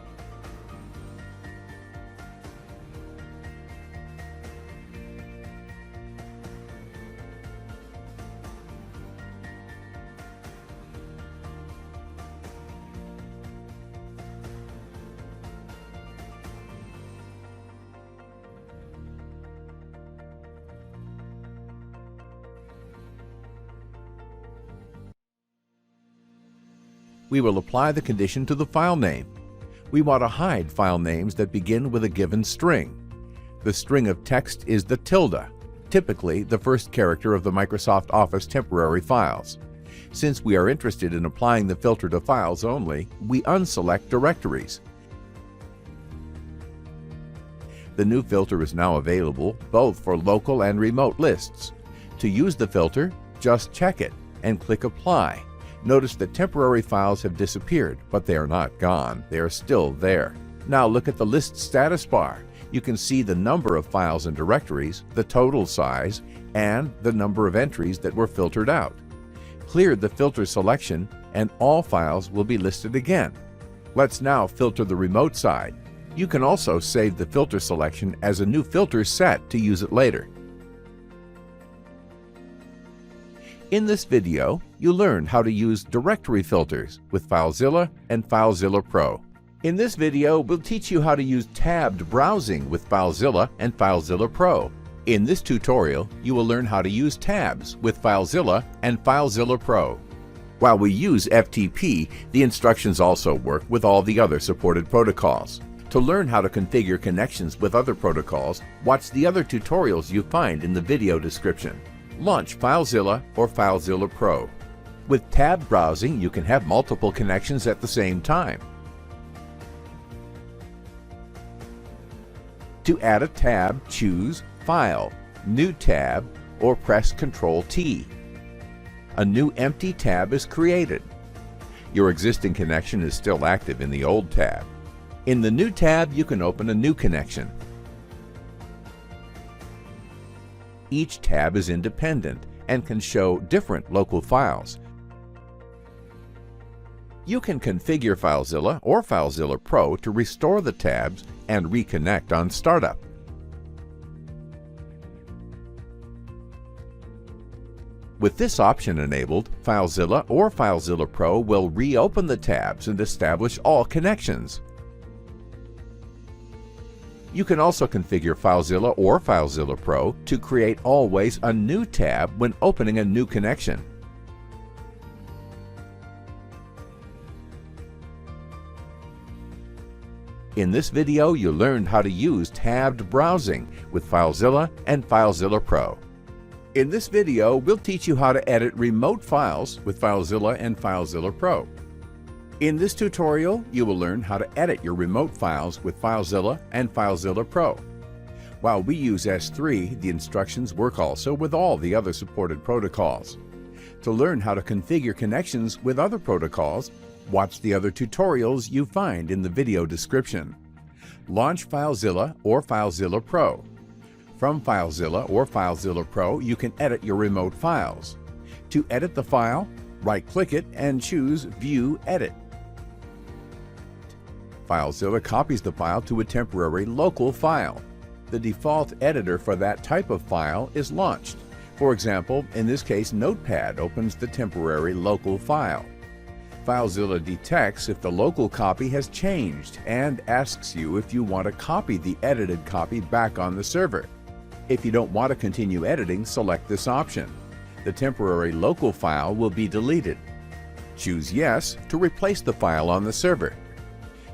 We will apply the condition to the file name. We want to hide file names that begin with a given string. The string of text is the tilde, typically the first character of the Microsoft Office temporary files. Since we are interested in applying the filter to files only, we unselect directories. The new filter is now available both for local and remote lists. To use the filter, just check it and click Apply. Notice that temporary files have disappeared, but they are not gone. They are still there. Now look at the list status bar. You can see the number of files and directories, the total size, and the number of entries that were filtered out. Clear the filter selection and all files will be listed again. Let's now filter the remote side. You can also save the filter selection as a new filter set to use it later. In this video, you learned how to use directory filters with FileZilla and FileZilla Pro. In this video, we'll teach you how to use tabbed browsing with FileZilla and FileZilla Pro. In this tutorial, you will learn how to use tabs with FileZilla and FileZilla Pro. While we use FTP, the instructions also work with all the other supported protocols. To learn how to configure connections with other protocols, watch the other tutorials you find in the video description. Launch FileZilla or FileZilla Pro. With tabbed browsing, you can have multiple connections at the same time. To add a tab, choose File, New Tab, or press Ctrl-T. A new empty tab is created. Your existing connection is still active in the old tab. In the new tab, you can open a new connection. Each tab is independent and can show different local files. You can configure FileZilla or FileZilla Pro to restore the tabs and reconnect on startup. With this option enabled, FileZilla or FileZilla Pro will reopen the tabs and establish all connections. You can also configure FileZilla or FileZilla Pro to create always a new tab when opening a new connection. In this video, you learned how to use tabbed browsing with FileZilla and FileZilla Pro. In this video, we'll teach you how to edit remote files with FileZilla and FileZilla Pro. In this tutorial, you will learn how to edit your remote files with FileZilla and FileZilla Pro. While we use S3, the instructions work also with all the other supported protocols. To learn how to configure connections with other protocols, watch the other tutorials you find in the video description. Launch FileZilla or FileZilla Pro. From FileZilla or FileZilla Pro, you can edit your remote files. To edit the file, right-click it and choose View Edit. FileZilla copies the file to a temporary local file. The default editor for that type of file is launched. For example, in this case, Notepad opens the temporary local file. FileZilla detects if the local copy has changed and asks you if you want to copy the edited copy back on the server. If you don't want to continue editing, select this option. The temporary local file will be deleted. Choose Yes to replace the file on the server.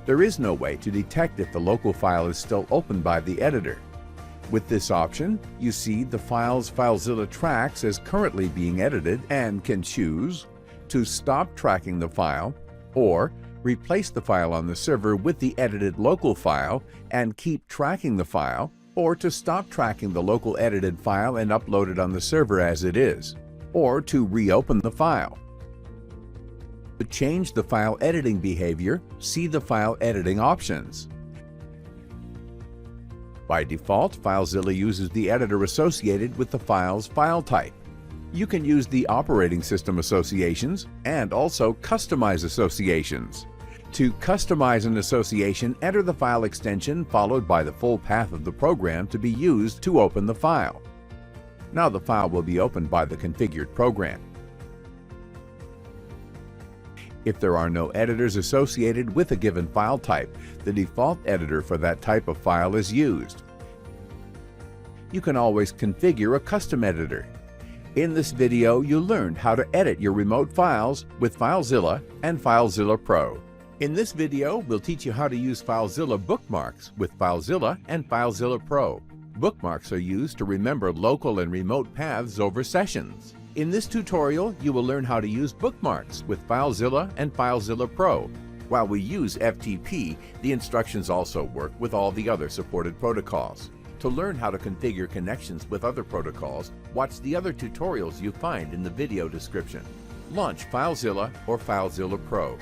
There is no way to detect if the local file is still open by the editor. With this option, you see the files FileZilla tracks as currently being edited and can choose to stop tracking the file or replace the file on the server with the edited local file and keep tracking the file, or to stop tracking the local edited file and upload it on the server as it is, or to reopen the file. To change the file editing behavior, see the file editing options. By default, FileZilla uses the editor associated with the file's file type. You can use the operating system associations and also customize associations. To customize an association, enter the file extension followed by the full path of the program to be used to open the file. Now the file will be opened by the configured program. If there are no editors associated with a given file type, the default editor for that type of file is used. You can always configure a custom editor. In this video, you learned how to edit your remote files with FileZilla and FileZilla Pro. In this video, we'll teach you how to use FileZilla bookmarks with FileZilla and FileZilla Pro. Bookmarks are used to remember local and remote paths over sessions. In this tutorial, you will learn how to use bookmarks with FileZilla and FileZilla Pro. While we use FTP, the instructions also work with all the other supported protocols. To learn how to configure connections with other protocols, watch the other tutorials you find in the video description. Launch FileZilla or FileZilla Pro.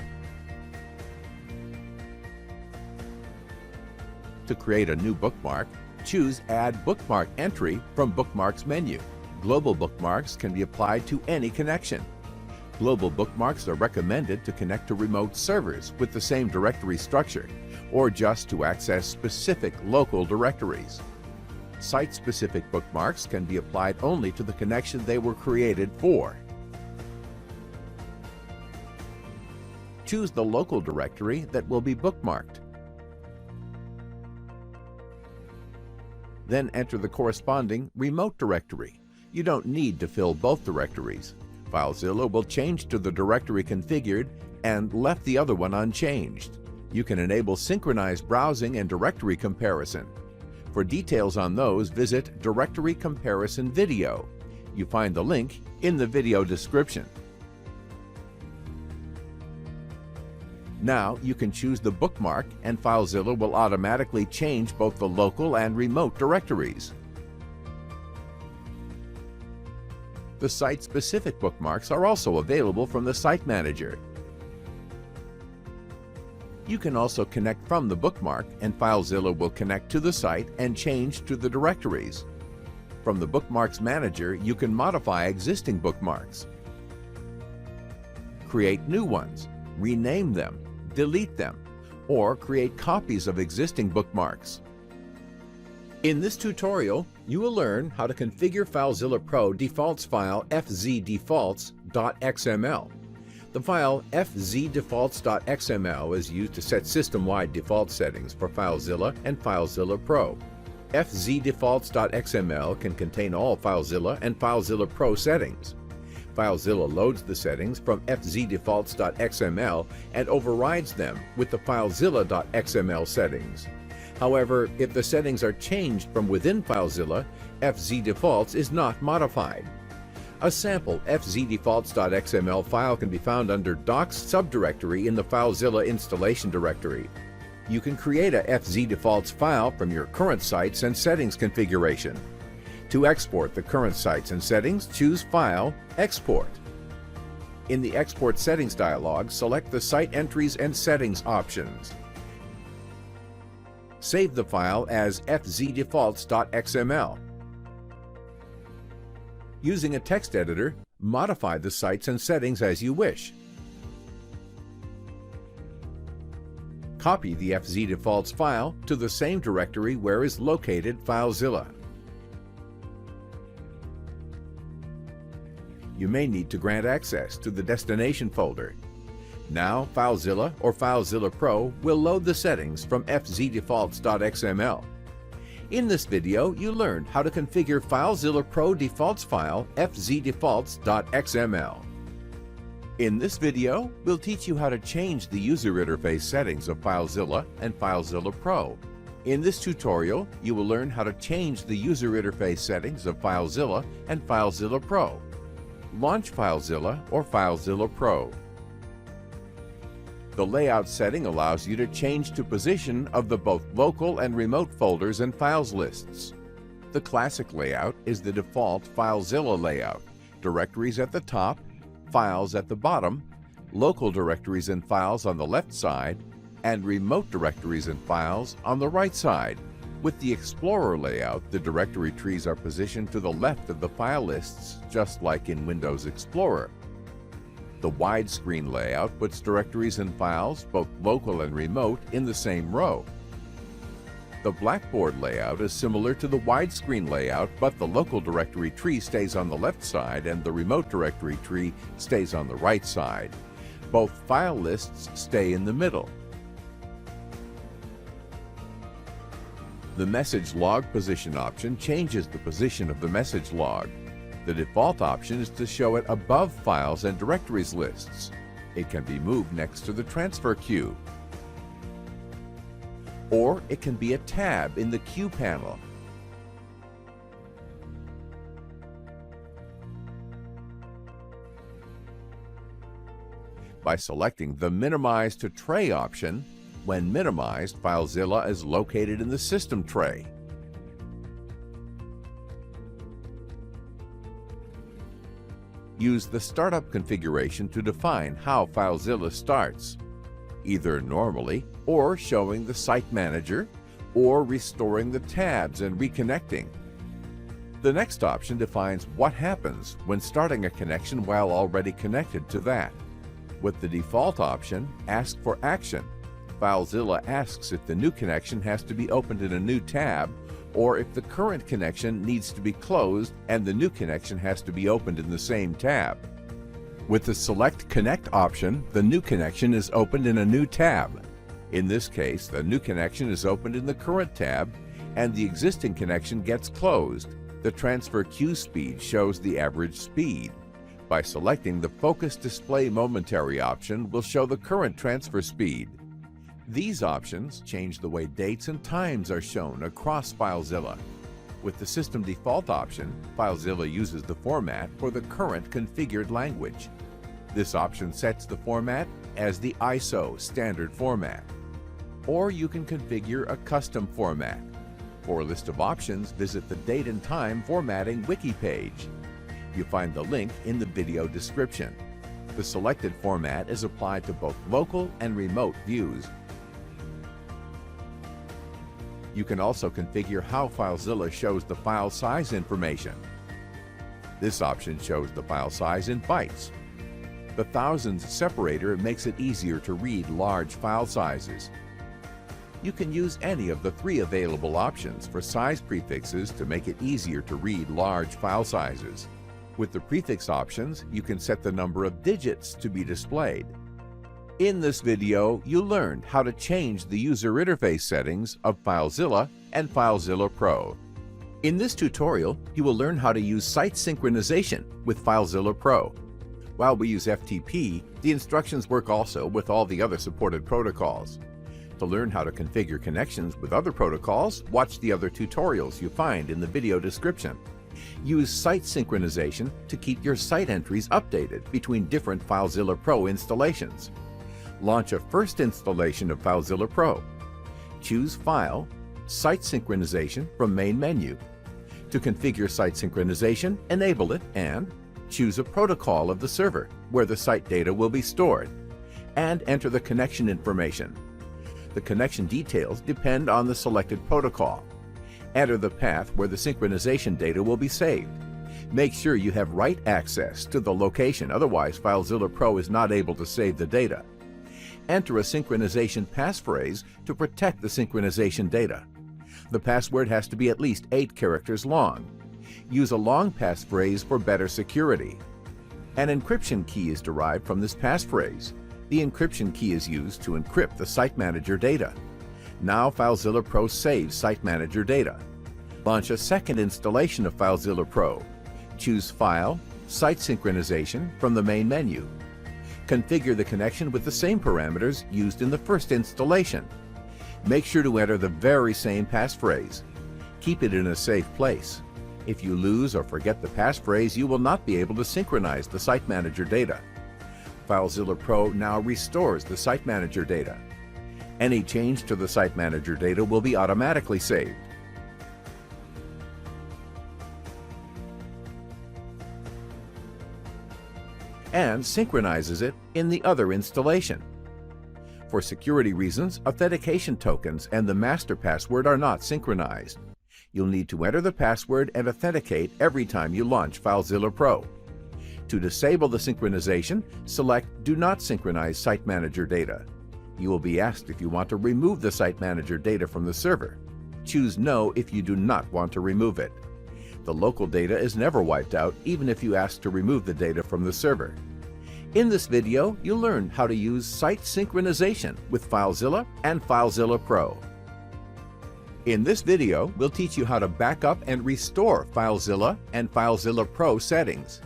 To create a new bookmark, choose Add Bookmark Entry from Bookmarks menu. Global bookmarks can be applied to any connection. Global bookmarks are recommended to connect to remote servers with the same directory structure, or just to access specific local directories. Site-specific bookmarks can be applied only to the connection they were created for. Choose the local directory that will be bookmarked. Then enter the corresponding remote directory. You don't need to fill both directories. FileZilla will change to the directory configured and left the other one unchanged. You can enable synchronized browsing and directory comparison. For details on those, visit Directory Comparison Video. You find the link in the video description. Now you can choose the bookmark and FileZilla will automatically change both the local and remote directories. The site-specific bookmarks are also available from the Site Manager. You can also connect from the bookmark and FileZilla will connect to the site and change to the directories. From the Bookmarks Manager, you can modify existing bookmarks, create new ones, rename them, delete them, or create copies of existing bookmarks. In this tutorial, you will learn how to configure FileZilla Pro Defaults File fzdefaults.xml. The file fzdefaults.xml is used to set system-wide default settings for FileZilla and FileZilla Pro. fzdefaults.xml can contain all FileZilla and FileZilla Pro settings. FileZilla loads the settings from fzdefaults.xml and overrides them with the FileZilla.xml settings. However, if the settings are changed from within FileZilla, fzdefaults is not modified. A sample fzdefaults.xml file can be found under Docs subdirectory in the FileZilla installation directory. You can create a fzdefaults file from your current sites and settings configuration. To export the current sites and settings, choose File, Export. In the Export Settings dialog, select the Site Entries and Settings options. Save the file as fzdefaults.xml. Using a text editor, modify the sites and settings as you wish. Copy the fzdefaults file to the same directory where is located FileZilla. You may need to grant access to the destination folder. Now, FileZilla or FileZilla Pro will load the settings from fzdefaults.xml. In this video, you learned how to configure FileZilla Pro Defaults File fzdefaults.xml. In this video, we'll teach you how to change the user interface settings of FileZilla and FileZilla Pro. In this tutorial, you will learn how to change the user interface settings of FileZilla and FileZilla Pro. Launch FileZilla or FileZilla Pro. The layout setting allows you to change to position of the both local and remote folders and files lists. The classic layout is the default FileZilla layout, directories at the top, files at the bottom, local directories and files on the left side, and remote directories and files on the right side. With the Explorer layout, the directory trees are positioned to the left of the file lists, just like in Windows Explorer. The widescreen layout puts directories and files, both local and remote, in the same row. The Blackboard layout is similar to the widescreen layout, but the local directory tree stays on the left side and the remote directory tree stays on the right side. Both file lists stay in the middle. The message log position option changes the position of the message log. The default option is to show it above files and directories lists. It can be moved next to the transfer queue. Or it can be a tab in the queue panel. By selecting the Minimize to Tray option, when minimized, FileZilla is located in the system tray. Use the Startup configuration to define how FileZilla starts, either normally, or showing the Site Manager, or restoring the tabs and reconnecting. The next option defines what happens when starting a connection while already connected to that. With the default option, Ask for Action, FileZilla asks if the new connection has to be opened in a new tab, or if the current connection needs to be closed and the new connection has to be opened in the same tab. With the Select Connect option, the new connection is opened in a new tab. In this case, the new connection is opened in the current tab and the existing connection gets closed. The transfer queue speed shows the average speed. By selecting the Focus Display Momentary option will show the current transfer speed. These options change the way dates and times are shown across FileZilla. With the System Default option, FileZilla uses the format for the current configured language. This option sets the format as the ISO standard format. Or you can configure a custom format. For a list of options, visit the Date and Time Formatting wiki page. You find the link in the video description. The selected format is applied to both local and remote views. You can also configure how FileZilla shows the file size information. This option shows the file size in bytes. The thousands separator makes it easier to read large file sizes. You can use any of the 3 available options for size prefixes to make it easier to read large file sizes. With the prefix options, you can set the number of digits to be displayed. In this video, you learned how to change the user interface settings of FileZilla and FileZilla Pro. In this tutorial, you will learn how to use site synchronization with FileZilla Pro. While we use FTP, the instructions work also with all the other supported protocols. To learn how to configure connections with other protocols, watch the other tutorials you find in the video description. Use site synchronization to keep your site entries updated between different FileZilla Pro installations. Launch a first installation of FileZilla Pro. Choose File, Site Synchronization from Main menu. To configure site synchronization, enable it and choose a protocol of the server where the site data will be stored, and enter the connection information. The connection details depend on the selected protocol. Enter the path where the synchronization data will be saved. Make sure you have write access to the location, otherwise FileZilla Pro is not able to save the data. Enter a synchronization passphrase to protect the synchronization data. The password has to be at least 8 characters long. Use a long passphrase for better security. An encryption key is derived from this passphrase. The encryption key is used to encrypt the Site Manager data. Now FileZilla Pro saves Site Manager data. Launch a second installation of FileZilla Pro. Choose File, Site Synchronization from the main menu. Configure the connection with the same parameters used in the first installation. Make sure to enter the very same passphrase. Keep it in a safe place. If you lose or forget the passphrase, you will not be able to synchronize the Site Manager data. FileZilla Pro now restores the Site Manager data. Any change to the Site Manager data will be automatically saved. And synchronizes it in the other installation. For security reasons, authentication tokens and the master password are not synchronized. You'll need to enter the password and authenticate every time you launch FileZilla Pro. To disable the synchronization, select Do Not Synchronize Site Manager Data. You will be asked if you want to remove the Site Manager data from the server. Choose No if you do not want to remove it. The local data is never wiped out, even if you ask to remove the data from the server. In this video, you'll learn how to use site synchronization with FileZilla and FileZilla Pro. In this video, we'll teach you how to back up and restore FileZilla and FileZilla Pro settings.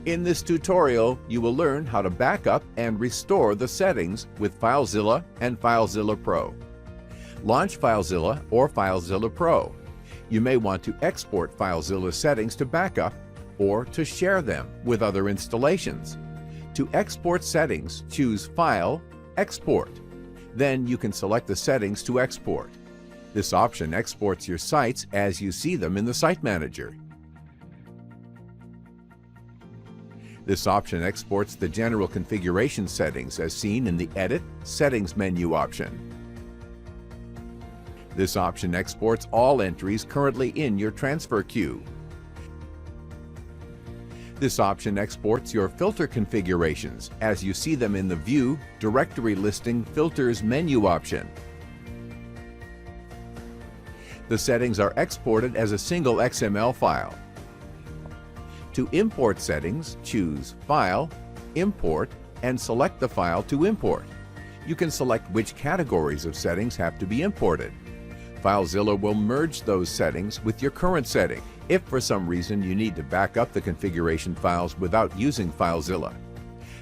In this tutorial, you will learn how to back up and restore the settings with FileZilla and FileZilla Pro. Launch FileZilla or FileZilla Pro. You may want to export FileZilla settings to backup or to share them with other installations. To export settings, choose File, Export. Then you can select the settings to export. This option exports your sites as you see them in the Site Manager. This option exports the general configuration settings as seen in the Edit Settings menu option. This option exports all entries currently in your transfer queue. This option exports your filter configurations as you see them in the View Directory Listing Filters menu option. The settings are exported as a single XML file. To import settings, choose File, Import, and select the file to import. You can select which categories of settings have to be imported. FileZilla will merge those settings with your current setting if for some reason you need to back up the configuration files without using FileZilla.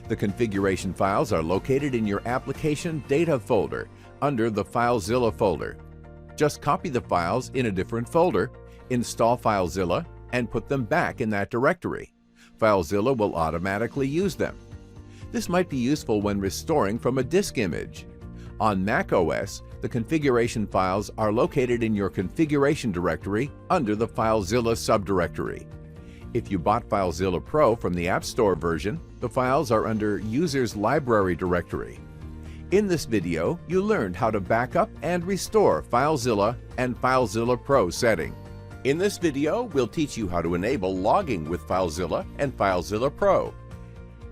The configuration files are located in your Application Data folder under the FileZilla folder. Just copy the files in a different folder, install FileZilla, and put them back in that directory. FileZilla will automatically use them. This might be useful when restoring from a disk image. On macOS, the configuration files are located in your configuration directory under the FileZilla subdirectory. If you bought FileZilla Pro from the App Store version, the files are under Users Library directory. In this video, you learned how to back up and restore FileZilla and FileZilla Pro setting. In this video, we'll teach you how to enable logging with FileZilla and FileZilla Pro.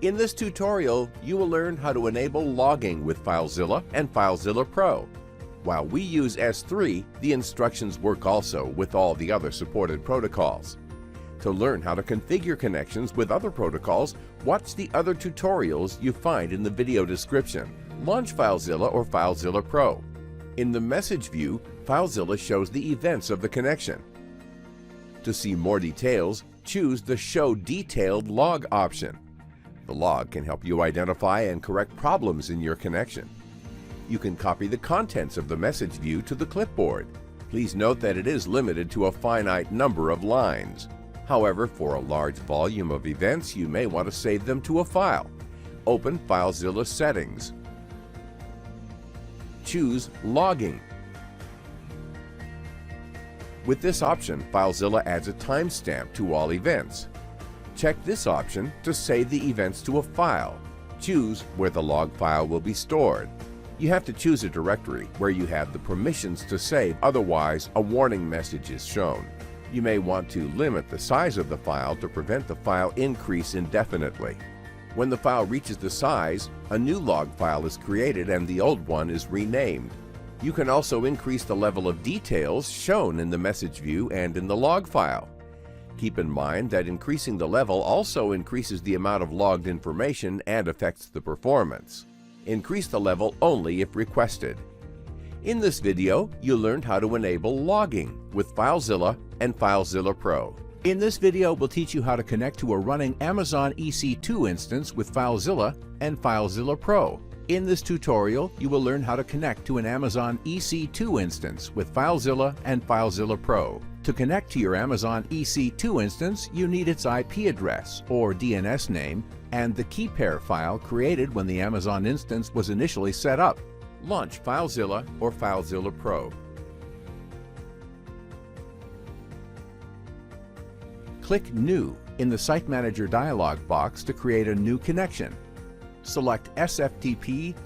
In this tutorial, you will learn how to enable logging with FileZilla and FileZilla Pro. While we use S3, the instructions work also with all the other supported protocols. To learn how to configure connections with other protocols, watch the other tutorials you find in the video description. Launch FileZilla or FileZilla Pro. In the Message view, FileZilla shows the events of the connection. To see more details, choose the Show Detailed Log option. The log can help you identify and correct problems in your connection. You can copy the contents of the message view to the clipboard. Please note that it is limited to a finite number of lines. However, for a large volume of events, you may want to save them to a file. Open FileZilla Settings. Choose Logging. With this option, FileZilla adds a timestamp to all events. Check this option to save the events to a file. Choose where the log file will be stored. You have to choose a directory where you have the permissions to save, otherwise a warning message is shown. You may want to limit the size of the file to prevent the file increase indefinitely. When the file reaches the size, a new log file is created and the old one is renamed. You can also increase the level of details shown in the message view and in the log file. Keep in mind that increasing the level also increases the amount of logged information and affects the performance. Increase the level only if requested. In this video, you learned how to enable logging with FileZilla and FileZilla Pro. In this video, we'll teach you how to connect to a running Amazon EC2 instance with FileZilla and FileZilla Pro. In this tutorial, you will learn how to connect to an Amazon EC2 instance with FileZilla and FileZilla Pro. To connect to your Amazon EC2 instance, you need its IP address or DNS name and the key pair file created when the Amazon instance was initially set up. Launch FileZilla or FileZilla Pro. Click New in the Site Manager dialog box to create a new connection. Select SFTP-SSH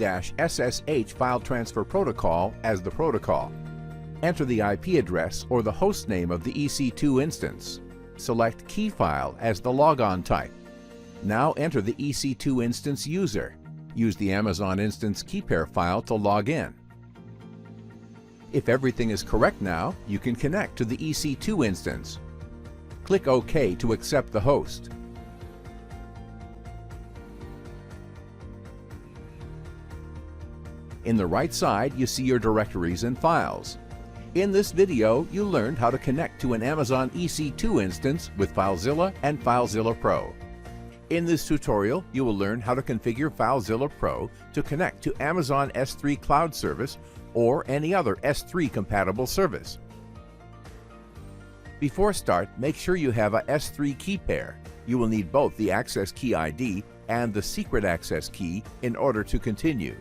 File Transfer Protocol as the protocol. Enter the IP address or the host name of the EC2 instance. Select Key File as the logon type. Now enter the EC2 instance user. Use the Amazon instance key pair file to log in. If everything is correct now, you can connect to the EC2 instance. Click OK to accept the host. In the right side, you see your directories and files. In this video, you learned how to connect to an Amazon EC2 instance with FileZilla and FileZilla Pro. In this tutorial, you will learn how to configure FileZilla Pro to connect to Amazon S3 Cloud Service or any other S3 compatible service. Before start, make sure you have a S3 key pair. You will need both the access key ID and the secret access key in order to continue.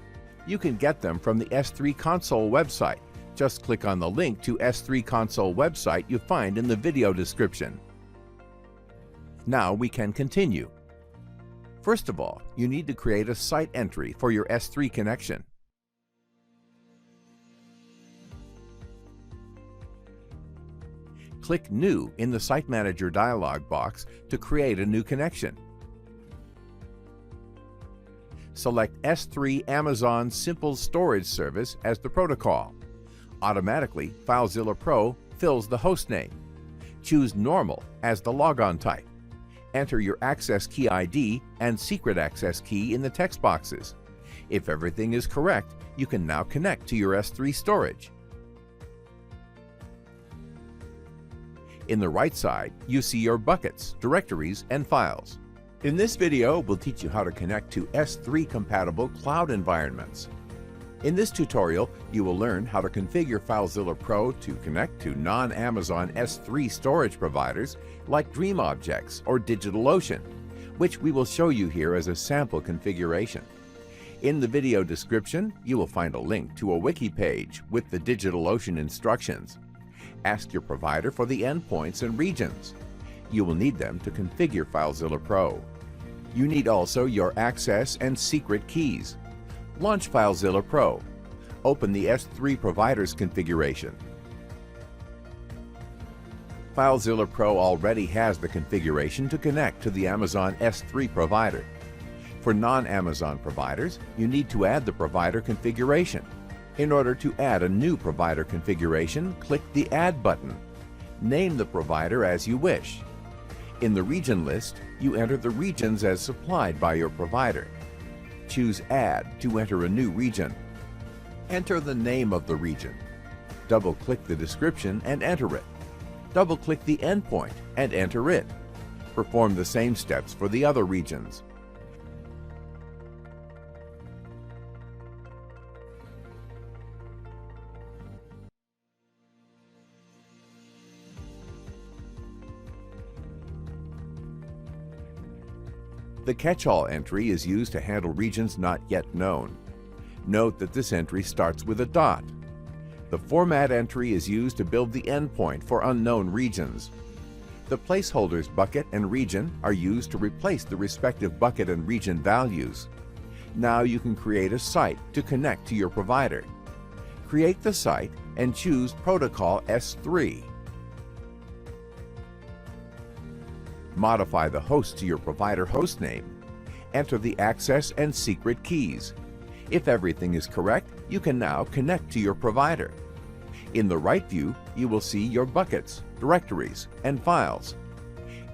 You can get them from the S3 Console website. Just click on the link to S3 Console website you find in the video description. Now we can continue. First of all, you need to create a site entry for your S3 connection. Click New in the Site Manager dialog box to create a new connection. Select S3 Amazon Simple Storage Service as the protocol. Automatically, FileZilla Pro fills the host name. Choose Normal as the logon type. Enter your access key ID and secret access key in the text boxes. If everything is correct, you can now connect to your S3 storage. In the right side, you see your buckets, directories, and files. In this video, we'll teach you how to connect to S3 compatible cloud environments. In this tutorial, you will learn how to configure FileZilla Pro to connect to non-Amazon S3 storage providers like DreamObjects or DigitalOcean, which we will show you here as a sample configuration. In the video description, you will find a link to a wiki page with the DigitalOcean instructions. Ask your provider for the endpoints and regions. You will need them to configure FileZilla Pro. You need also your access and secret keys. Launch FileZilla Pro. Open the S3 Providers configuration. FileZilla Pro already has the configuration to connect to the Amazon S3 provider. For non-Amazon providers, you need to add the provider configuration. In order to add a new provider configuration, click the Add button. Name the provider as you wish. In the region list, you enter the regions as supplied by your provider. Choose Add to enter a new region. Enter the name of the region. Double-click the description and enter it. double-click the endpoint and enter it. Perform the same steps for the other regions. The catch-all entry is used to handle regions not yet known. Note that this entry starts with a dot. The format entry is used to build the endpoint for unknown regions. The placeholders bucket and region are used to replace the respective bucket and region values. Now you can create a site to connect to your provider. Create the site and choose Protocol S3. Modify the host to your provider hostname. Enter the access and secret keys. If everything is correct, you can now connect to your provider. In the right view, you will see your buckets, directories, and files.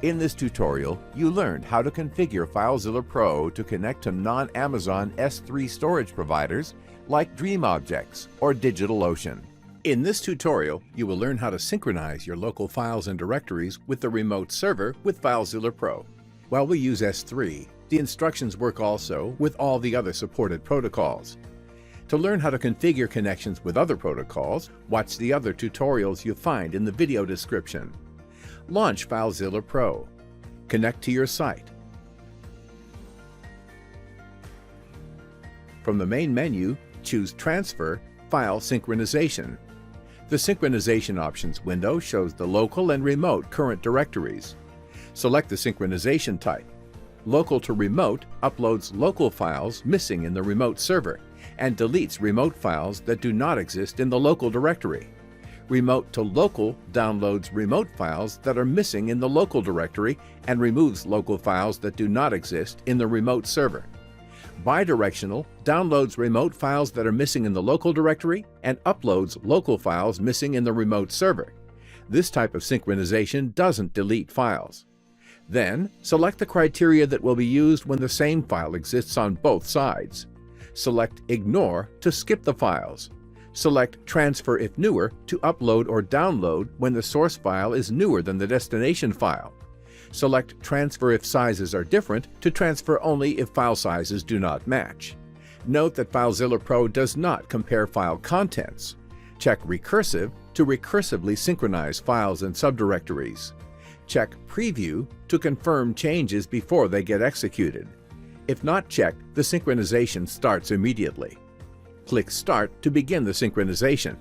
In this tutorial, you learned how to configure FileZilla Pro to connect to non-Amazon S3 storage providers like DreamObjects or DigitalOcean. In this tutorial, you will learn how to synchronize your local files and directories with the remote server with FileZilla Pro. While we use S3, the instructions work also with all the other supported protocols. To learn how to configure connections with other protocols, watch the other tutorials you find in the video description. Launch FileZilla Pro. Connect to your site. From the main menu, choose Transfer File Synchronization. The Synchronization Options window shows the local and remote current directories. Select the synchronization type. Local to remote uploads local files missing in the remote server and deletes remote files that do not exist in the local directory. Remote to local downloads remote files that are missing in the local directory and removes local files that do not exist in the remote server. Bidirectional downloads remote files that are missing in the local directory and uploads local files missing in the remote server. This type of synchronization doesn't delete files. Then, select the criteria that will be used when the same file exists on both sides. Select Ignore to skip the files. Select Transfer if newer to upload or download when the source file is newer than the destination file. Select Transfer if sizes are different to transfer only if file sizes do not match. Note that FileZilla Pro does not compare file contents. Check Recursive to recursively synchronize files and subdirectories. Check Preview to confirm changes before they get executed. If not checked, the synchronization starts immediately. Click Start to begin the synchronization.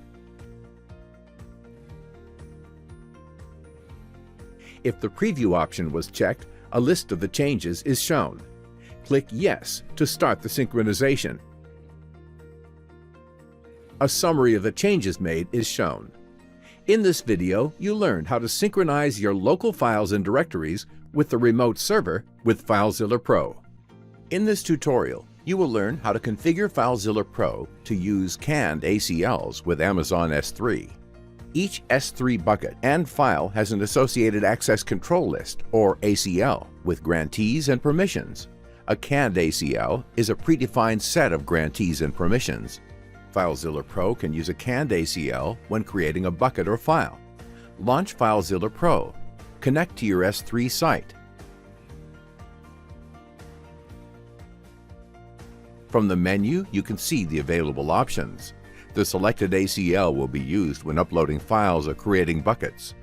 If the Preview option was checked, a list of the changes is shown. Click Yes to start the synchronization. A summary of the changes made is shown. In this video, you learned how to synchronize your local files and directories with the remote server with FileZilla Pro. In this tutorial, you will learn how to configure FileZilla Pro to use canned ACLs with Amazon S3. Each S3 bucket and file has an associated access control list, or ACL, with grantees and permissions. A canned ACL is a predefined set of grantees and permissions. FileZilla Pro can use a canned ACL when creating a bucket or file. Launch FileZilla Pro. Connect to your S3 site. From the menu, you can see the available options. The selected ACL will be used when uploading files or creating buckets.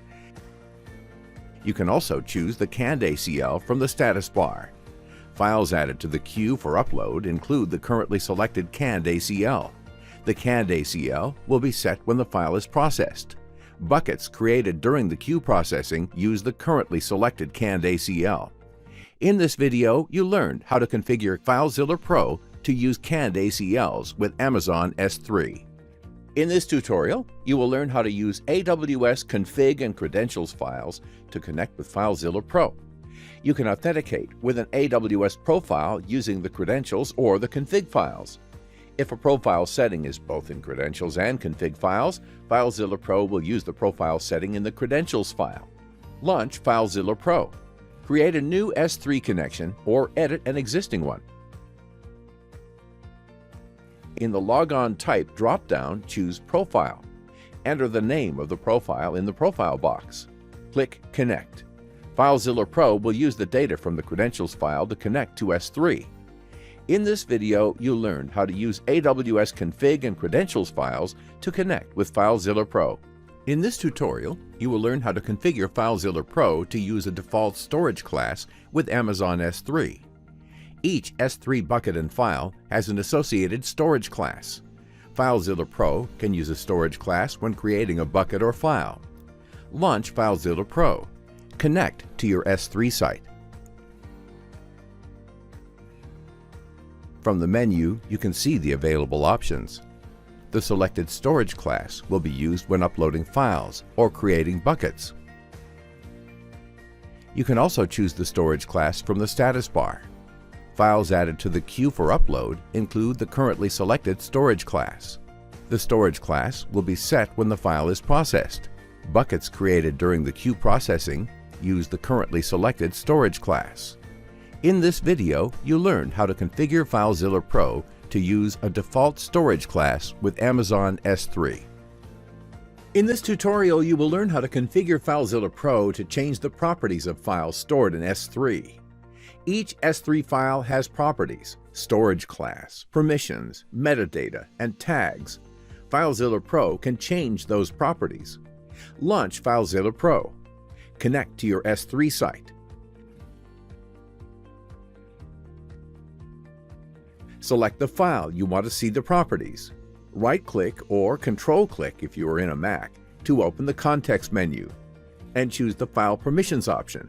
You can also choose the canned ACL from the status bar. Files added to the queue for upload include the currently selected canned ACL. The canned ACL will be set when the file is processed. Buckets created during the queue processing use the currently selected canned ACL. In this video, you learned how to configure FileZilla Pro to use canned ACLs with Amazon S3. In this tutorial, you will learn how to use AWS config and credentials files to connect with FileZilla Pro. You can authenticate with an AWS profile using the credentials or the config files. If a profile setting is both in credentials and config files, FileZilla Pro will use the profile setting in the credentials file. Launch FileZilla Pro. Create a new S3 connection or edit an existing one. In the Logon Type drop-down, choose Profile. Enter the name of the profile in the profile box. click Connect. FileZilla Pro will use the data from the credentials file to connect to S3. In this video, you'll learn how to use AWS config and credentials files to connect with FileZilla Pro. In this tutorial, you will learn how to configure FileZilla Pro to use a default storage class with Amazon S3. Each S3 bucket and file has an associated storage class. FileZilla Pro can use a storage class when creating a bucket or file. Launch FileZilla Pro. Connect to your S3 site. From the menu, you can see the available options. The selected storage class will be used when uploading files or creating buckets. You can also choose the storage class from the status bar. Files added to the queue for upload include the currently selected storage class. The storage class will be set when the file is processed. Buckets created during the queue processing use the currently selected storage class. In this video, you'll learn how to configure FileZilla Pro to use a default storage class with Amazon S3. In this tutorial, you will learn how to configure FileZilla Pro to change the properties of files stored in S3. Each S3 file has properties, storage class, permissions, metadata, and tags. FileZilla Pro can change those properties. Launch FileZilla Pro. Connect to your S3 site. Select the file you want to see the properties. Right-click or Control-click if you are in a Mac to open the context menu, and choose the File Permissions option.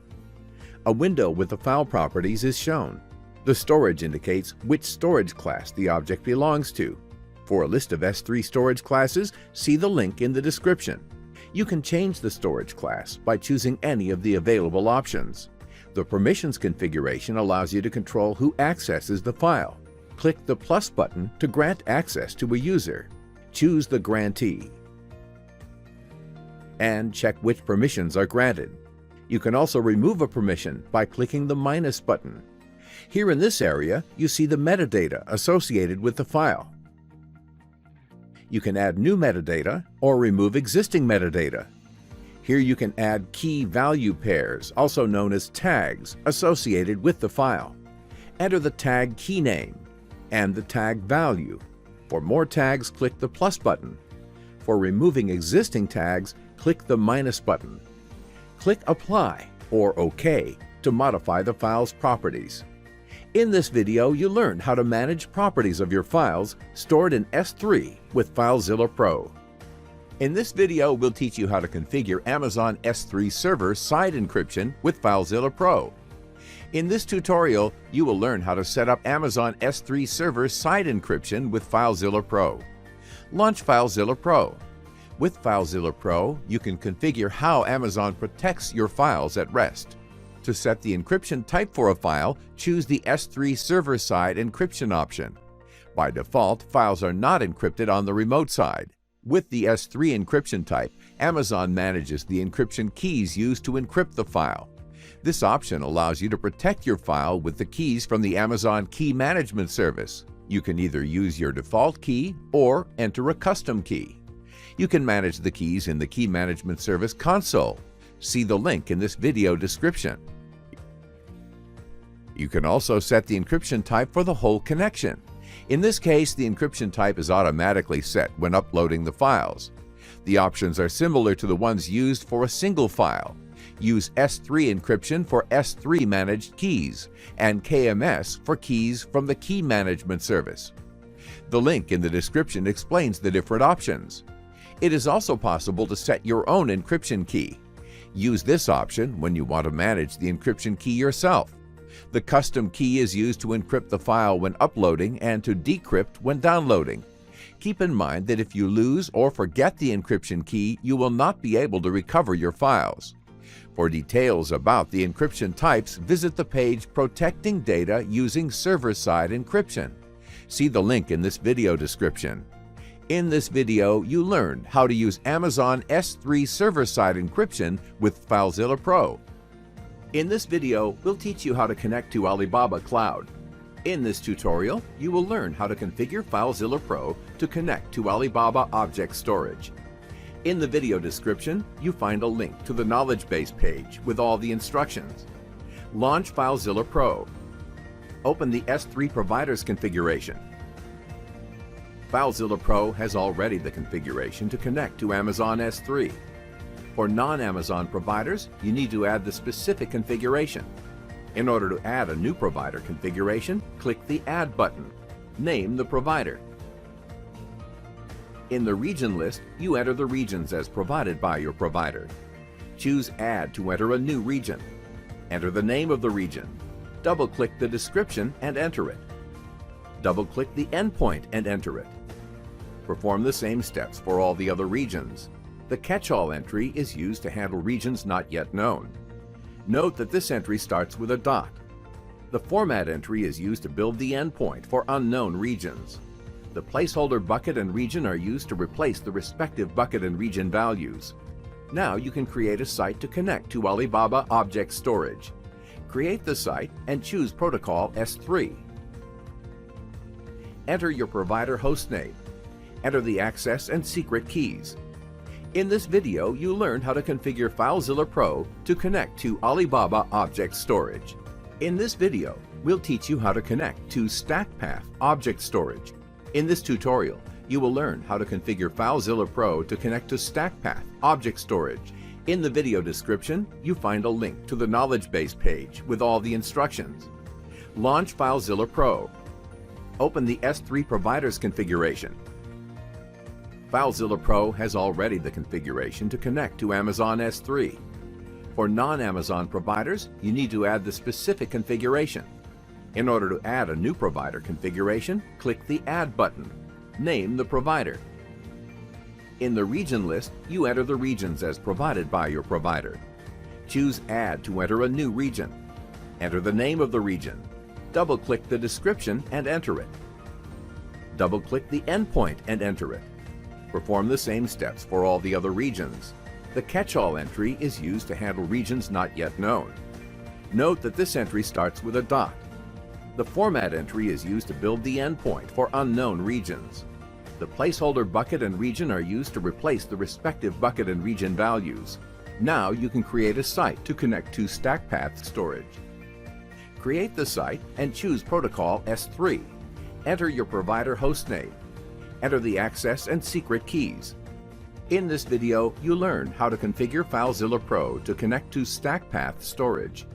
A window with the file properties is shown. The storage indicates which storage class the object belongs to. For a list of S3 storage classes, see the link in the description. You can change the storage class by choosing any of the available options. The permissions configuration allows you to control who accesses the file. Click the plus button to grant access to a user. Choose the grantee and check which permissions are granted. You can also remove a permission by clicking the minus button. Here in this area, you see the metadata associated with the file. You can add new metadata or remove existing metadata. Here you can add key value pairs, also known as tags, associated with the file. Enter the tag key name and the tag value. For more tags, click the plus button. For removing existing tags, click the minus button. Click Apply or OK to modify the file's properties. In this video, you learn how to manage properties of your files stored in S3 with FileZilla Pro. In this video, we'll teach you how to configure Amazon S3 server side encryption with FileZilla Pro. In this tutorial, you will learn how to set up Amazon S3 server side encryption with FileZilla Pro. Launch FileZilla Pro. With FileZilla Pro, you can configure how Amazon protects your files at rest. To set the encryption type for a file, choose the S3 server-side encryption option. By default, files are not encrypted on the remote side. With the S3 encryption type, Amazon manages the encryption keys used to encrypt the file. This option allows you to protect your file with the keys from the Amazon Key Management Service. You can either use your default key or enter a custom key. You can manage the keys in the Key Management Service console. See the link in this video description. You can also set the encryption type for the whole connection. In this case, the encryption type is automatically set when uploading the files. The options are similar to the ones used for a single file. Use S3 encryption for S3 managed keys and KMS for keys from the Key Management Service. The link in the description explains the different options. It is also possible to set your own encryption key. Use this option when you want to manage the encryption key yourself. The custom key is used to encrypt the file when uploading and to decrypt when downloading. Keep in mind that if you lose or forget the encryption key, you will not be able to recover your files. For details about the encryption types, visit the page Protecting Data Using Server-Side Encryption. See the link in this video description. In this video, you learned how to use Amazon S3 server-side encryption with FileZilla Pro. In this video, we'll teach you how to connect to Alibaba Cloud. In this tutorial, you will learn how to configure FileZilla Pro to connect to Alibaba Object Storage. In the video description, you find a link to the knowledge base page with all the instructions. Launch FileZilla Pro. Open the S3 Providers configuration. FileZilla Pro has already the configuration to connect to Amazon S3. For non-Amazon providers, you need to add the specific configuration. In order to add a new provider configuration, click the Add button. Name the provider. In the region list, you enter the regions as provided by your provider. Choose Add to enter a new region. Enter the name of the region. Double-click the description and enter it. Double-click the endpoint and enter it. Perform the same steps for all the other regions. The catch-all entry is used to handle regions not yet known. Note that this entry starts with a dot. The format entry is used to build the endpoint for unknown regions. The placeholder bucket and region are used to replace the respective bucket and region values. Now you can create a site to connect to Alibaba Object Storage. Create the site and choose Protocol S3. Enter your provider hostname. Enter the access and secret keys. In this video, you learn how to configure FileZilla Pro to connect to Alibaba Object Storage. In this video, we'll teach you how to connect to StackPath Object Storage. In this tutorial, you will learn how to configure FileZilla Pro to connect to StackPath Object Storage. In the video description, you find a link to the knowledge base page with all the instructions. Launch FileZilla Pro. Open the S3 Providers configuration. FileZilla Pro has already the configuration to connect to Amazon S3. For non-Amazon providers, you need to add the specific configuration. In order to add a new provider configuration, click the Add button. Name the provider. In the region list, you enter the regions as provided by your provider. Choose Add to enter a new region. Enter the name of the region. Double-click the description and enter it. Double-click the endpoint and enter it. Perform the same steps for all the other regions. The catch-all entry is used to handle regions not yet known. Note that this entry starts with a dot. The format entry is used to build the endpoint for unknown regions. The placeholder bucket and region are used to replace the respective bucket and region values. Now you can create a site to connect to StackPath Storage. Create the site and choose Protocol S3. Enter your provider hostname. Enter the access and secret keys. In this video, you learn how to configure FileZilla Pro to connect to StackPath Storage.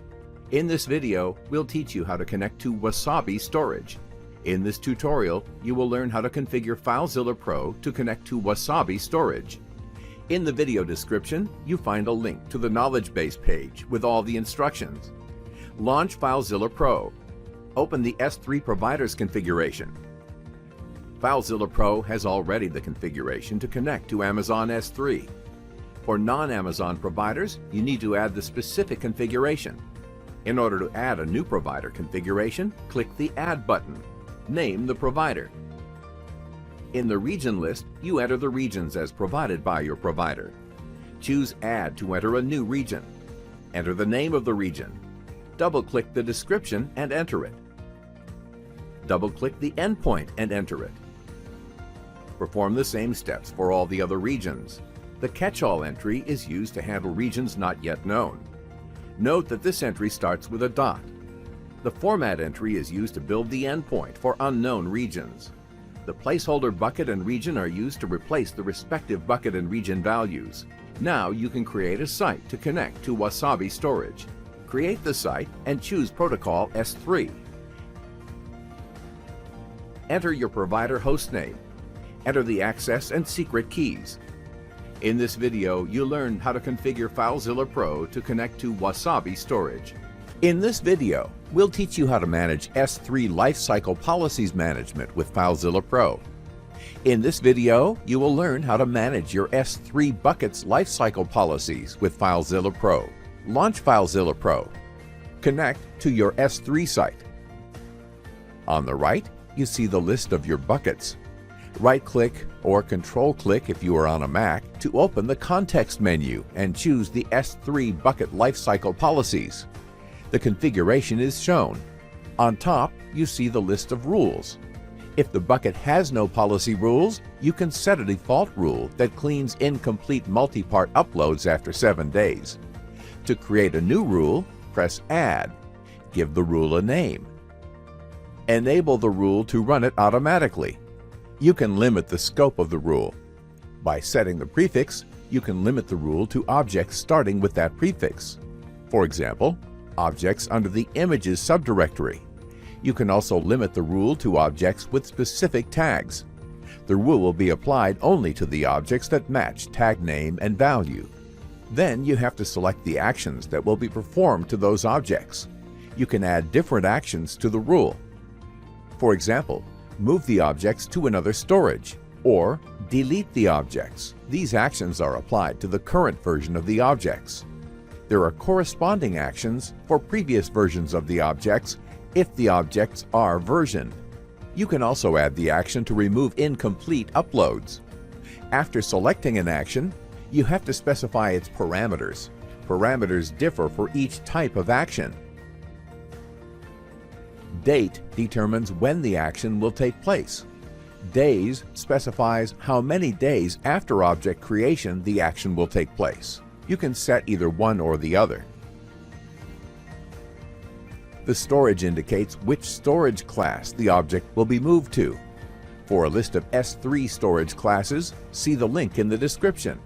In this video, we'll teach you how to connect to Wasabi Storage. In this tutorial, you will learn how to configure FileZilla Pro to connect to Wasabi Storage. In the video description, you find a link to the knowledge base page with all the instructions. Launch FileZilla Pro. Open the S3 Providers configuration. FileZilla Pro has already the configuration to connect to Amazon S3. For non-Amazon providers, you need to add the specific configuration. In order to add a new provider configuration, click the Add button. Name the provider. In the region list, you enter the regions as provided by your provider. Choose Add to enter a new region. Enter the name of the region. Double-click the description and enter it. Double-click the endpoint and enter it. Perform the same steps for all the other regions. The catch-all entry is used to handle regions not yet known. Note that this entry starts with a dot. The format entry is used to build the endpoint for unknown regions. The placeholder bucket and region are used to replace the respective bucket and region values. Now you can create a site to connect to Wasabi Storage. Create the site and choose Protocol S3. Enter your provider hostname. Enter the access and secret keys. In this video, you learn how to configure FileZilla Pro to connect to Wasabi Storage. In this video, we'll teach you how to manage S3 Lifecycle Policies Management with FileZilla Pro. In this video, you will learn how to manage your S3 buckets lifecycle policies with FileZilla Pro. Launch FileZilla Pro. Connect to your S3 site. On the right, you see the list of your buckets. Right-click or Control-click if you are on a Mac to open the context menu and choose the S3 bucket lifecycle policies. The configuration is shown. On top, you see the list of rules. If the bucket has no policy rules, you can set a default rule that cleans incomplete multi-part uploads after 7 days. To create a new rule, press Add. Give the rule a name. Enable the rule to run it automatically. You can limit the scope of the rule. By setting the prefix, you can limit the rule to objects starting with that prefix. For example, objects under the Images subdirectory. You can also limit the rule to objects with specific tags. The rule will be applied only to the objects that match tag name and value. Then you have to select the actions that will be performed to those objects. You can add different actions to the rule. For example, move the objects to another storage, or delete the objects. These actions are applied to the current version of the objects. There are corresponding actions for previous versions of the objects if the objects are versioned. You can also add the action to remove incomplete uploads. After selecting an action, you have to specify its parameters. Parameters differ for each type of action. Date determines when the action will take place. Days specifies how many days after object creation the action will take place. You can set either one or the other. The storage indicates which storage class the object will be moved to. For a list of S3 storage classes, see the link in the description.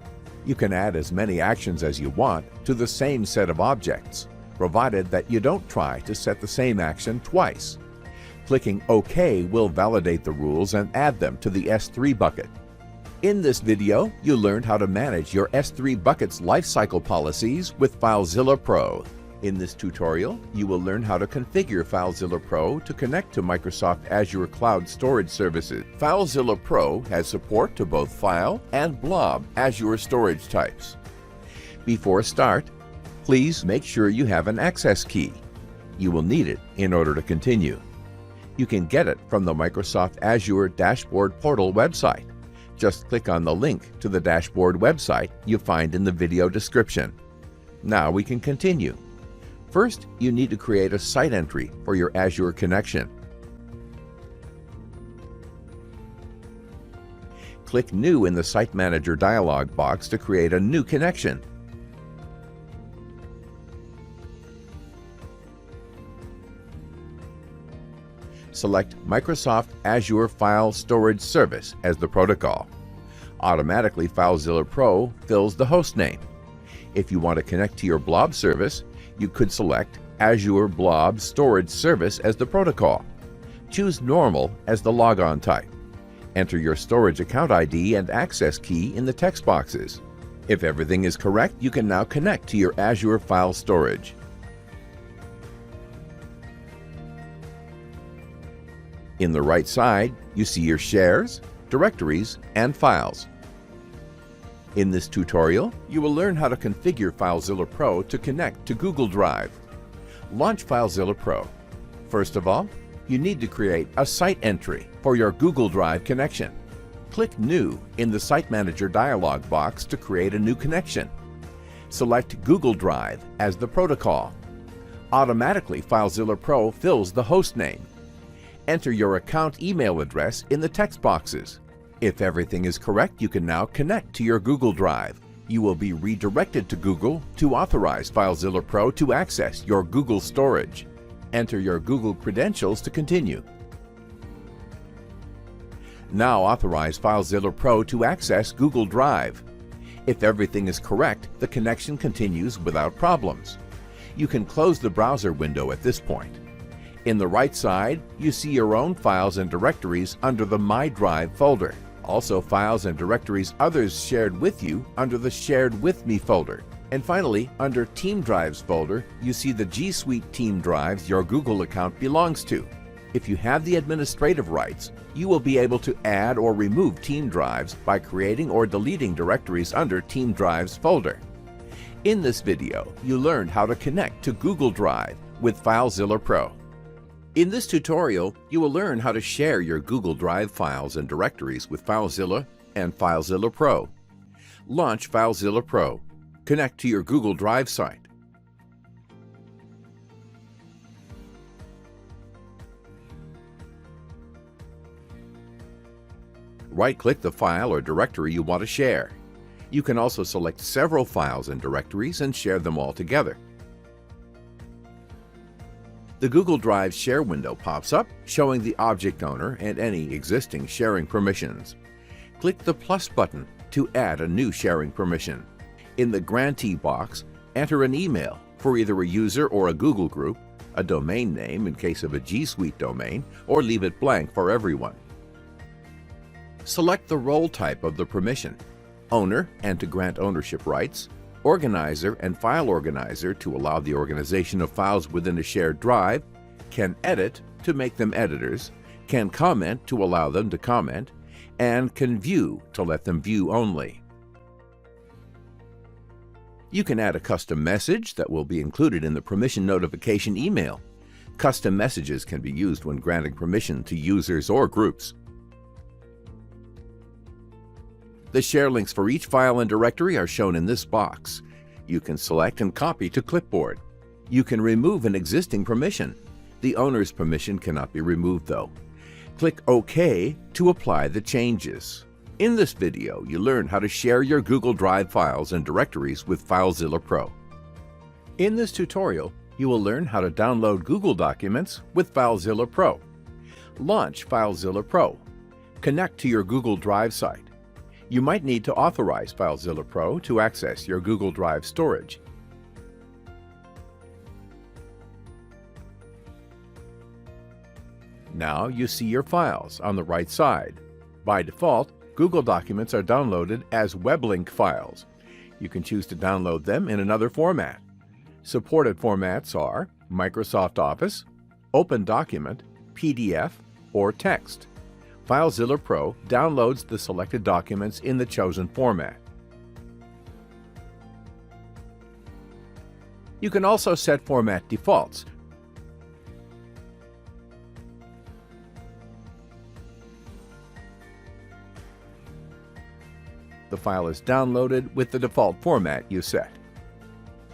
You can add as many actions as you want to the same set of objects, provided that you don't try to set the same action twice. Clicking OK will validate the rules and add them to the S3 bucket. In this video, you learned how to manage your S3 bucket's lifecycle policies with FileZilla Pro. In this tutorial, you will learn how to configure FileZilla Pro to connect to Microsoft Azure Cloud Storage services. FileZilla Pro has support to both file and blob Azure storage types. Before start, please make sure you have an access key. You will need it in order to continue. You can get it from the Microsoft Azure Dashboard Portal website. Just click on the link to the dashboard website you find in the video description. Now we can continue. First, you need to create a site entry for your Azure connection. Click New in the Site Manager dialog box to create a new connection. Select Microsoft Azure File Storage Service as the protocol. Automatically, FileZilla Pro fills the hostname. If you want to connect to your blob service, you could select Azure Blob Storage Service as the protocol. Choose Normal as the logon type. Enter your storage account ID and access key in the text boxes. If everything is correct, you can now connect to your Azure File Storage. In the right side, you see your shares, directories, and files. In this tutorial, you will learn how to configure FileZilla Pro to connect to Google Drive. Launch FileZilla Pro. First of all, you need to create a site entry for your Google Drive connection. Click New in the Site Manager dialog box to create a new connection. Select Google Drive as the protocol. Automatically, FileZilla Pro fills the hostname. Enter your account email address in the text boxes. If everything is correct, you can now connect to your Google Drive. You will be redirected to Google to authorize FileZilla Pro to access your Google storage. Enter your Google credentials to continue. Now authorize FileZilla Pro to access Google Drive. If everything is correct, the connection continues without problems. You can close the browser window at this point. In the right side, you see your own files and directories under the My Drive folder. Also, files and directories others shared with you under the Shared With Me folder. And finally, under Team Drives folder, you see the G Suite team drives your Google account belongs to. If you have the administrative rights, you will be able to add or remove team drives by creating or deleting directories under Team Drives folder. In this video, you learned how to connect to Google Drive with FileZilla Pro. In this tutorial, you will learn how to share your Google Drive files and directories with FileZilla and FileZilla Pro. Launch FileZilla Pro. Connect to your Google Drive site. right-click the file or directory you want to share. You can also select several files and directories and share them all together. The Google Drive Share window pops up, showing the object owner and any existing sharing permissions. Click the plus button to add a new sharing permission. In the Grantee box, enter an email for either a user or a Google group, a domain name in case of a G Suite domain, or leave it blank for everyone. Select the role type of the permission, owner and to grant ownership rights, organizer and file organizer to allow the organization of files within a shared drive, can edit to make them editors, can comment to allow them to comment, and can view to let them view only. You can add a custom message that will be included in the permission notification email. Custom messages can be used when granting permission to users or groups. The share links for each file and directory are shown in this box. You can select and copy to clipboard. You can remove an existing permission. The owner's permission cannot be removed though. Click OK to apply the changes. In this video, you learn how to share your Google Drive files and directories with FileZilla Pro. In this tutorial, you will learn how to download Google documents with FileZilla Pro. Launch FileZilla Pro. Connect to your Google Drive site. You might need to authorize FileZilla Pro to access your Google Drive storage. Now you see your files on the right side. By default, Google documents are downloaded as WebLink files. You can choose to download them in another format. Supported formats are Microsoft Office, Open Document, PDF, or text. FileZilla Pro downloads the selected documents in the chosen format. You can also set format defaults. The file is downloaded with the default format you set.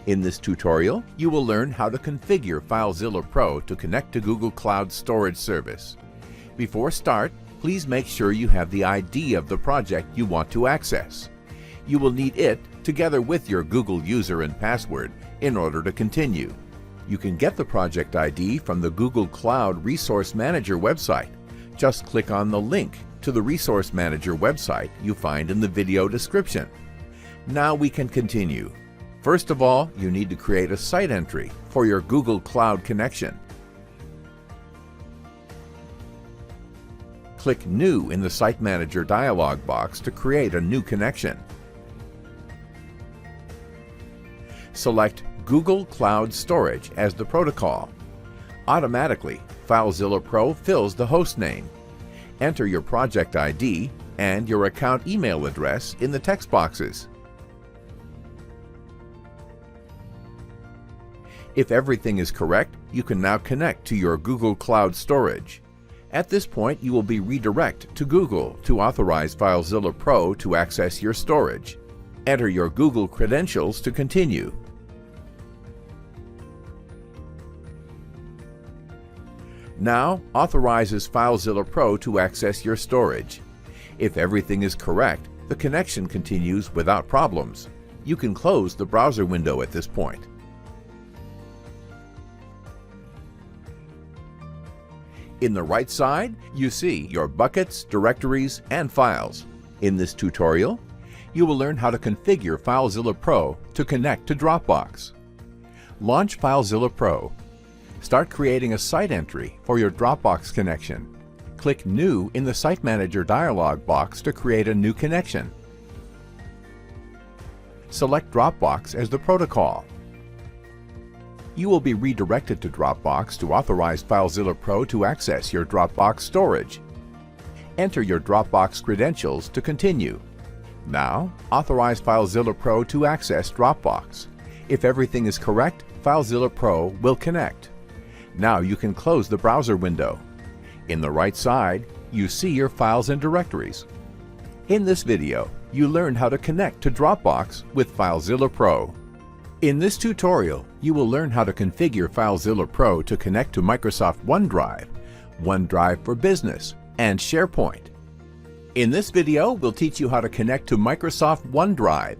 In this tutorial, you will learn how to configure FileZilla Pro to connect to Google Cloud Storage Service. Before start, please make sure you have the ID of the project you want to access. You will need it together with your Google user and password in order to continue. You can get the project ID from the Google Cloud Resource Manager website. Just click on the link to the Resource Manager website you find in the video description. Now we can continue. First of all, you need to create a site entry for your Google Cloud connection. Click New in the Site Manager dialog box to create a new connection. Select Google Cloud Storage as the protocol. Automatically, FileZilla Pro fills the host name. Enter your project ID and your account email address in the text boxes. If everything is correct, you can now connect to your Google Cloud Storage. At this point, you will be redirected to Google to authorize FileZilla Pro to access your storage. Enter your Google credentials to continue. Now, authorizes FileZilla Pro to access your storage. If everything is correct, the connection continues without problems. You can close the browser window at this point. In the right side, you see your buckets, directories, and files. In this tutorial, you will learn how to configure FileZilla Pro to connect to Dropbox. Launch FileZilla Pro. Start creating a site entry for your Dropbox connection. Click New in the Site Manager dialog box to create a new connection. Select Dropbox as the protocol. You will be redirected to Dropbox to authorize FileZilla Pro to access your Dropbox storage. Enter your Dropbox credentials to continue. Now, authorize FileZilla Pro to access Dropbox. If everything is correct, FileZilla Pro will connect. Now you can close the browser window. In the right side, you see your files and directories. In this video, you learned how to connect to Dropbox with FileZilla Pro. In this tutorial, you will learn how to configure FileZilla Pro to connect to Microsoft OneDrive, OneDrive for Business, and SharePoint. In this video, we'll teach you how to connect to Microsoft OneDrive.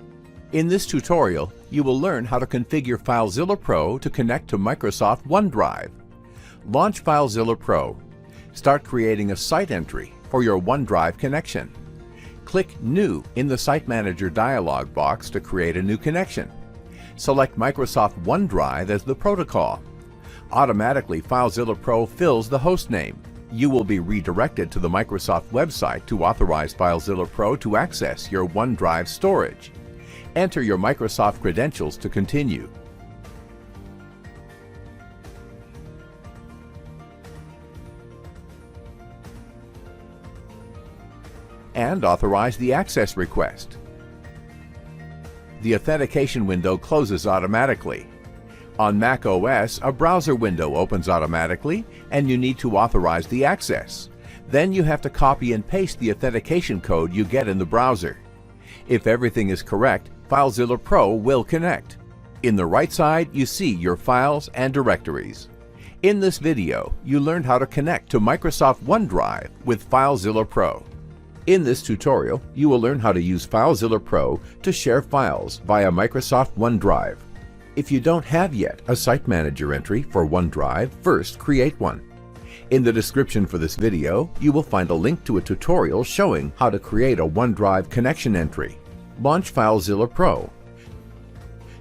In this tutorial, you will learn how to configure FileZilla Pro to connect to Microsoft OneDrive. Launch FileZilla Pro. Start creating a site entry for your OneDrive connection. Click New in the Site Manager dialog box to create a new connection. Select Microsoft OneDrive as the protocol. Automatically, FileZilla Pro fills the host name. You will be redirected to the Microsoft website to authorize FileZilla Pro to access your OneDrive storage. Enter your Microsoft credentials to continue. And authorize the access request. The authentication window closes automatically. On Mac OS, a browser window opens automatically, and you need to authorize the access. Then you have to copy and paste the authentication code you get in the browser. If everything is correct, FileZilla Pro will connect. In the right side, you see your files and directories. In this video, you learned how to connect to Microsoft OneDrive with FileZilla Pro. In this tutorial, you will learn how to use FileZilla Pro to share files via Microsoft OneDrive. If you don't have yet a Site Manager entry for OneDrive, first create one. In the description for this video, you will find a link to a tutorial showing how to create a OneDrive connection entry. Launch FileZilla Pro.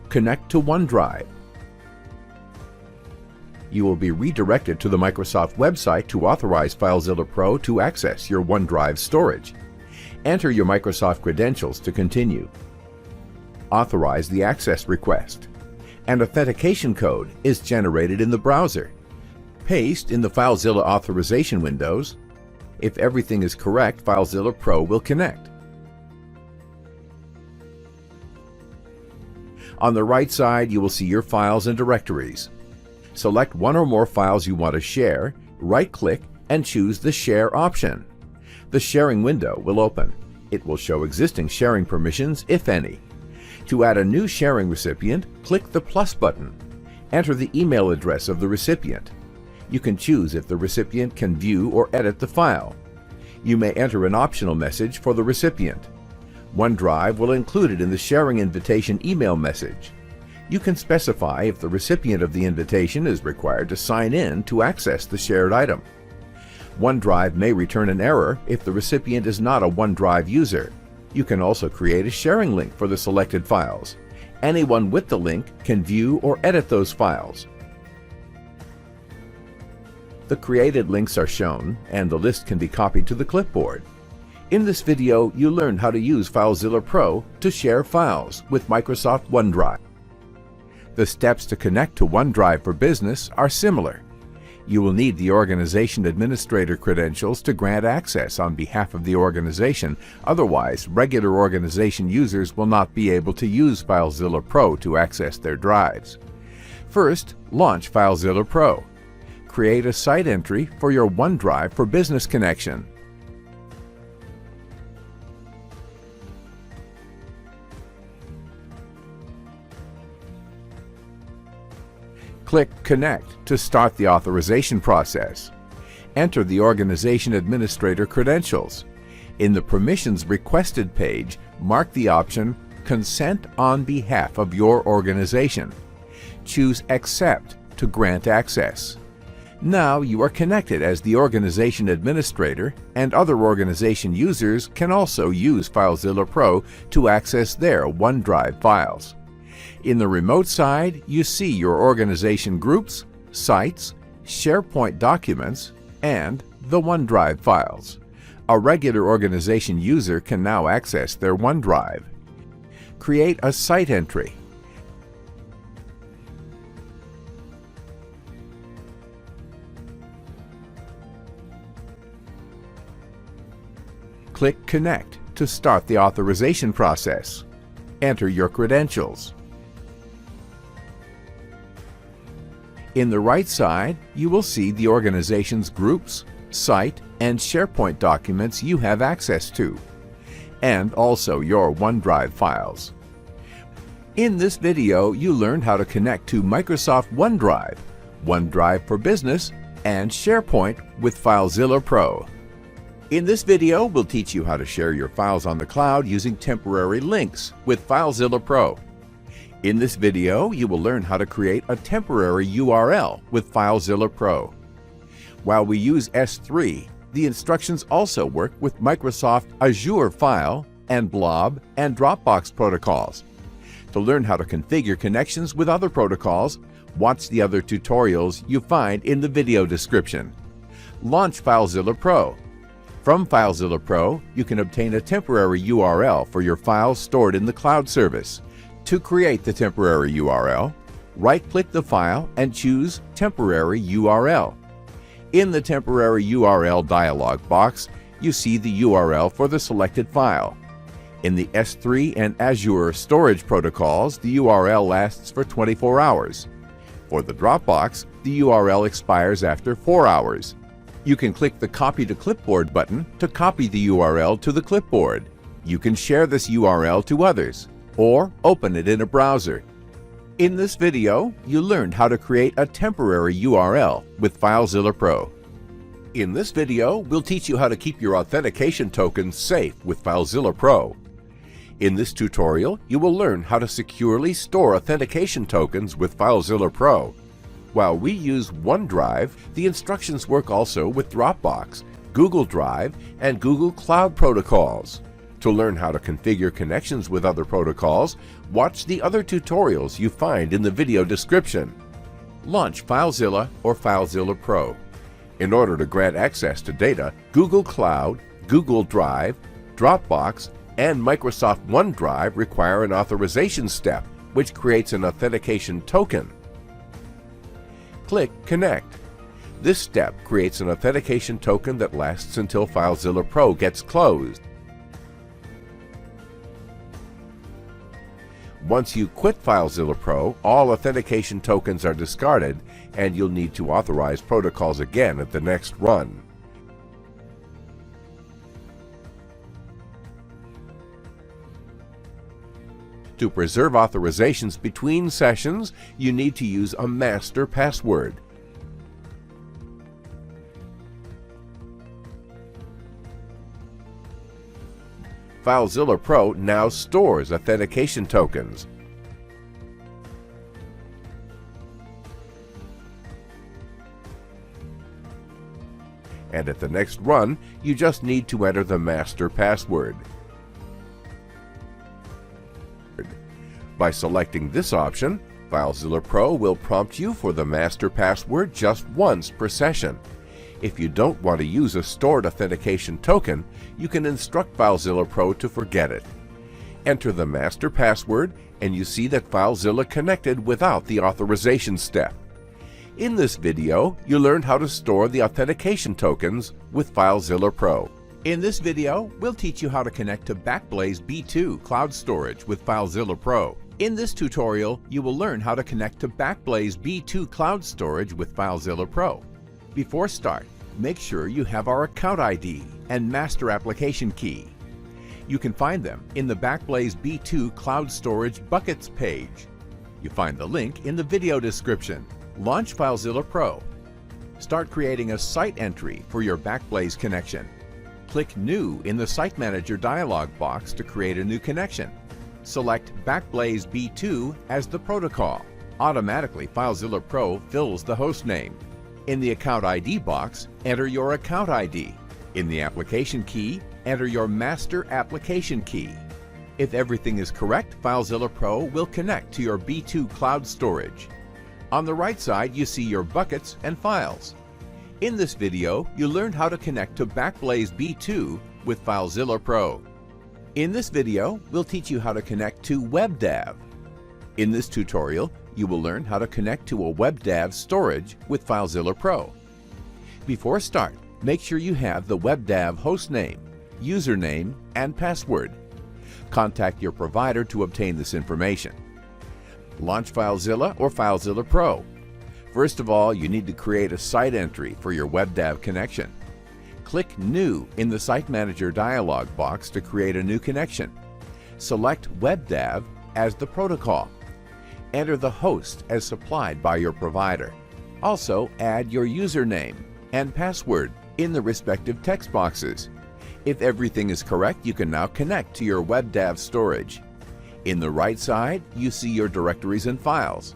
Connect to OneDrive. You will be redirected to the Microsoft website to authorize FileZilla Pro to access your OneDrive storage. Enter your Microsoft credentials to continue. Authorize the access request. An authentication code is generated in the browser. Paste in the FileZilla authorization windows. If everything is correct, FileZilla Pro will connect. On the right side, you will see your files and directories. Select one or more files you want to share, right-click, and choose the Share option. The sharing window will open. It will show existing sharing permissions, if any. To add a new sharing recipient, click the plus button. Enter the email address of the recipient. You can choose if the recipient can view or edit the file. You may enter an optional message for the recipient. OneDrive will include it in the sharing invitation email message. You can specify if the recipient of the invitation is required to sign in to access the shared item. OneDrive may return an error if the recipient is not a OneDrive user. You can also create a sharing link for the selected files. Anyone with the link can view or edit those files. The created links are shown, and the list can be copied to the clipboard. In this video, you learned how to use FileZilla Pro to share files with Microsoft OneDrive. The steps to connect to OneDrive for Business are similar. You will need the Organization Administrator credentials to grant access on behalf of the organization. Otherwise, regular organization users will not be able to use FileZilla Pro to access their drives. First, launch FileZilla Pro. Create a site entry for your OneDrive for Business connection. Click Connect to start the authorization process. Enter the Organization Administrator credentials. In the Permissions Requested page, mark the option Consent on behalf of your organization. Choose Accept to grant access. Now you are connected as the Organization Administrator, and other organization users can also use FileZilla Pro to access their OneDrive files. In the remote side, you see your organization groups, sites, SharePoint documents, and the OneDrive files. A regular organization user can now access their OneDrive. Create a site entry. Click Connect to start the authorization process. Enter your credentials. In the right side, you will see the organization's groups, site, and SharePoint documents you have access to, and also your OneDrive files. In this video, you learned how to connect to Microsoft OneDrive, OneDrive for Business, and SharePoint with FileZilla Pro. In this video, we'll teach you how to share your files on the cloud using temporary links with FileZilla Pro. In this video, you will learn how to create a temporary URL with FileZilla Pro. While we use S3, the instructions also work with Microsoft Azure File and Blob and Dropbox protocols. To learn how to configure connections with other protocols, watch the other tutorials you find in the video description. Launch FileZilla Pro. From FileZilla Pro, you can obtain a temporary URL for your files stored in the cloud service. To create the temporary URL, right-click the file and choose Temporary URL. In the Temporary URL dialog box, you see the URL for the selected file. In the S3 and Azure storage protocols, the URL lasts for 24 hours. For the Dropbox, the URL expires after 4 hours. You can click the Copy to Clipboard button to copy the URL to the clipboard. You can share this URL to others, or open it in a browser. In this video, you learned how to create a temporary URL with FileZilla Pro. In this video, we'll teach you how to keep your authentication tokens safe with FileZilla Pro. In this tutorial, you will learn how to securely store authentication tokens with FileZilla Pro. While we use OneDrive, the instructions work also with Dropbox, Google Drive, and Google Cloud protocols. To learn how to configure connections with other protocols, watch the other tutorials you find in the video description. Launch FileZilla or FileZilla Pro. In order to grant access to data, Google Cloud, Google Drive, Dropbox, and Microsoft OneDrive require an authorization step, which creates an authentication token. Click Connect. This step creates an authentication token that lasts until FileZilla Pro gets closed. Once you quit FileZilla Pro, all authentication tokens are discarded, and you'll need to authorize protocols again at the next run. To preserve authorizations between sessions, you need to use a master password. FileZilla Pro now stores authentication tokens. And at the next run, you just need to enter the master password. By selecting this option, FileZilla Pro will prompt you for the master password just once per session. If you don't want to use a stored authentication token, you can instruct FileZilla Pro to forget it. Enter the master password, and you see that FileZilla connected without the authorization step. In this video, you learned how to store the authentication tokens with FileZilla Pro. In this video, we'll teach you how to connect to BackBlaze B2 Cloud Storage with FileZilla Pro. In this tutorial, you will learn how to connect to BackBlaze B2 Cloud Storage with FileZilla Pro. Before start, make sure you have our account ID and master application key. You can find them in the BackBlaze B2 Cloud Storage Buckets page. You find the link in the video description. Launch FileZilla Pro. Start creating a site entry for your BackBlaze connection. Click New in the Site Manager dialog box to create a new connection. Select BackBlaze B2 as the protocol. Automatically, FileZilla Pro fills the host name. In the Account ID box, enter your account ID. In the application key, enter your master application key. If everything is correct, FileZilla Pro will connect to your B2 Cloud Storage. On the right side, you see your buckets and files. In this video, you learned how to connect to BackBlaze B2 with FileZilla Pro. In this video, we'll teach you how to connect to WebDAV. In this tutorial, you will learn how to connect to a WebDAV storage with FileZilla Pro. Before start, make sure you have the WebDAV hostname, username, and password. Contact your provider to obtain this information. Launch FileZilla or FileZilla Pro. First of all, you need to create a site entry for your WebDAV connection. Click New in the Site Manager dialog box to create a new connection. Select WebDAV as the protocol. Enter the host as supplied by your provider. Also, add your username and password in the respective text boxes. If everything is correct, you can now connect to your WebDAV storage. In the right side, you see your directories and files.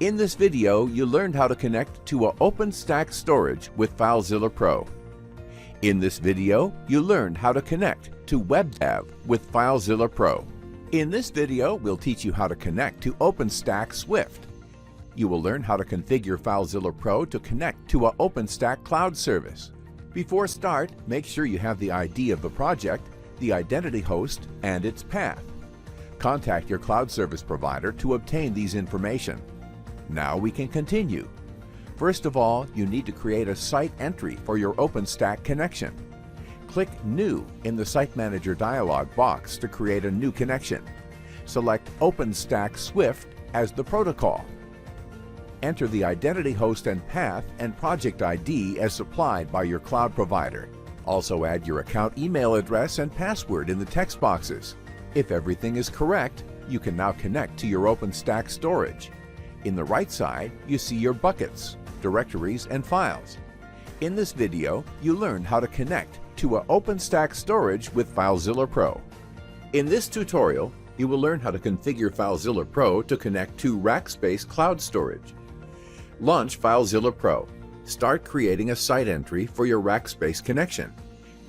In this video, you learned how to connect to an OpenStack storage with FileZilla Pro. In this video, you learned how to connect to WebDAV with FileZilla Pro. In this video, we'll teach you how to connect to OpenStack Swift. You will learn how to configure FileZilla Pro to connect to an OpenStack Cloud service. Before start, make sure you have the ID of the project, the identity host, and its path. Contact your cloud service provider to obtain these information. Now we can continue. First of all, you need to create a site entry for your OpenStack connection. Click New in the Site Manager dialog box to create a new connection. Select OpenStack Swift as the protocol. Enter the identity host and path and project ID as supplied by your cloud provider. Also add your account email address and password in the text boxes. If everything is correct, you can now connect to your OpenStack storage. In the right side, you see your buckets, directories, and files. In this video, you learned how to connect to an OpenStack storage with FileZilla Pro. In this tutorial, you will learn how to configure FileZilla Pro to connect to Rackspace Cloud Storage. Launch FileZilla Pro. Start creating a site entry for your Rackspace connection.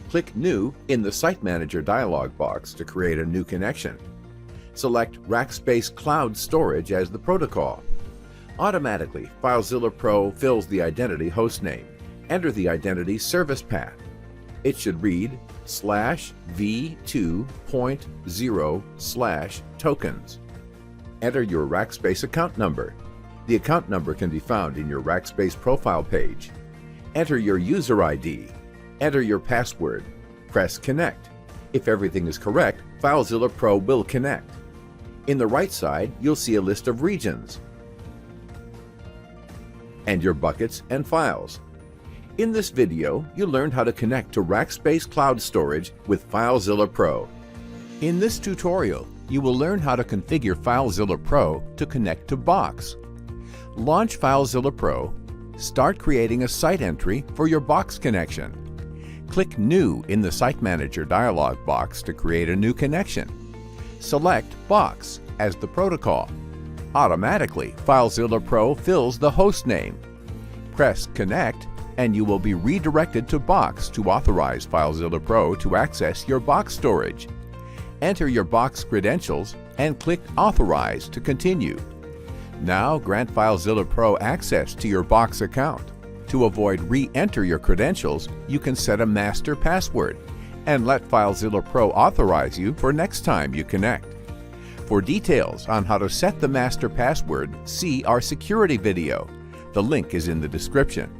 Click New in the Site Manager dialog box to create a new connection. Select Rackspace Cloud Storage as the protocol. Automatically, FileZilla Pro fills the identity hostname. Enter the identity service path. It should read /v2.0/tokens. Enter your Rackspace account number. The account number can be found in your Rackspace profile page. Enter your user ID. Enter your password. Press Connect. If everything is correct, FileZilla Pro will connect. In the right side, you'll see a list of regions and your buckets and files. In this video, you learned how to connect to Rackspace Cloud Storage with FileZilla Pro. In this tutorial, you will learn how to configure FileZilla Pro to connect to Box. Launch FileZilla Pro. Start creating a site entry for your Box connection. Click New in the Site Manager dialog box to create a new connection. Select Box as the protocol. Automatically, FileZilla Pro fills the host name. Press Connect and you will be redirected to Box to authorize FileZilla Pro to access your Box storage. Enter your Box credentials and click Authorize to continue. Now grant FileZilla Pro access to your Box account. To avoid re-enter your credentials, you can set a master password and let FileZilla Pro authorize you for next time you connect. For details on how to set the master password, see our security video. The link is in the description.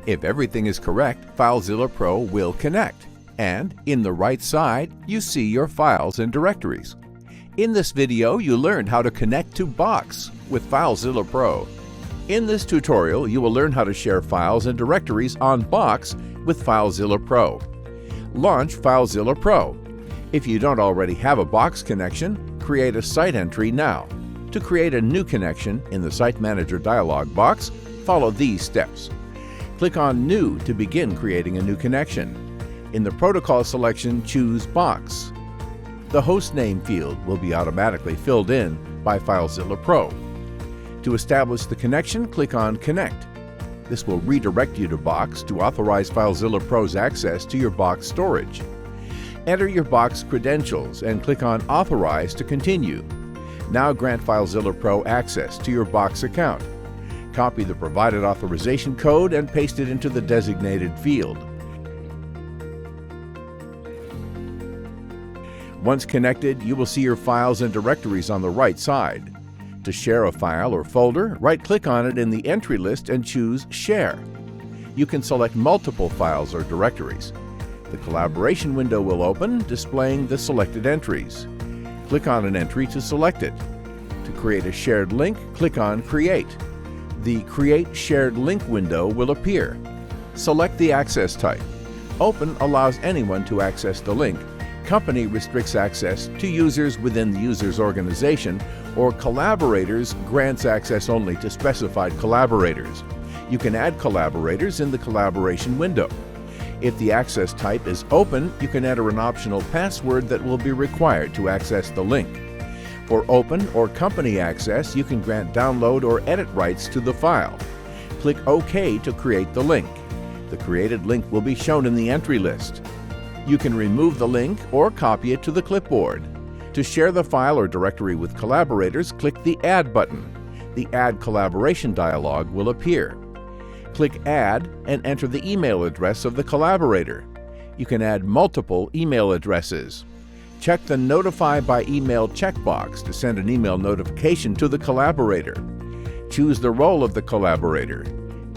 If everything is correct, FileZilla Pro will connect. And in the right side, you see your files and directories. In this video, you learned how to connect to Box with FileZilla Pro. In this tutorial, you will learn how to share files and directories on Box with FileZilla Pro. Launch FileZilla Pro. If you don't already have a Box connection, create a site entry now. To create a new connection in the Site Manager dialog box, follow these steps. Click on New to begin creating a new connection. In the protocol selection, choose Box. The host name field will be automatically filled in by FileZilla Pro. To establish the connection, click on Connect. This will redirect you to Box to authorize FileZilla Pro's access to your Box storage. Enter your Box credentials and click on Authorize to continue. Now grant FileZilla Pro access to your Box account. Copy the provided authorization code and paste it into the designated field. Once connected, you will see your files and directories on the right side. To share a file or folder, right-click on it in the entry list and choose Share. You can select multiple files or directories. The collaboration window will open, displaying the selected entries. Click on an entry to select it. To create a shared link, click on Create. The Create Shared Link window will appear. Select the access type. Open allows anyone to access the link. Company restricts access to users within the user's organization, or Collaborators grants access only to specified collaborators. You can add collaborators in the collaboration window. If the access type is open, you can enter an optional password that will be required to access the link. For open or company access, you can grant download or edit rights to the file. Click OK to create the link. The created link will be shown in the entry list. You can remove the link or copy it to the clipboard. To share the file or directory with collaborators, click the Add button. The Add Collaboration dialog will appear. Click Add and enter the email address of the collaborator. You can add multiple email addresses. Check the Notify by Email checkbox to send an email notification to the collaborator. Choose the role of the collaborator: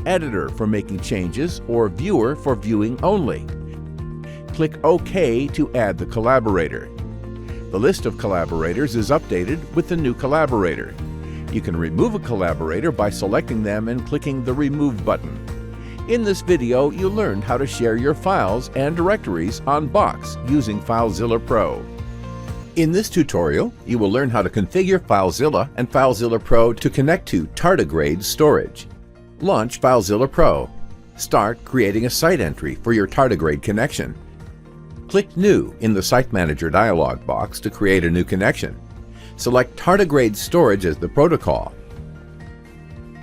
editor for making changes or viewer for viewing only. Click OK to add the collaborator. The list of collaborators is updated with the new collaborator. You can remove a collaborator by selecting them and clicking the Remove button. In this video, you learned how to share your files and directories on Box using FileZilla Pro. In this tutorial, you will learn how to configure FileZilla and FileZilla Pro to connect to Tardigrade storage. Launch FileZilla Pro. Start creating a site entry for your Tardigrade connection. Click New in the Site Manager dialog box to create a new connection. Select Tardigrade Storage as the protocol.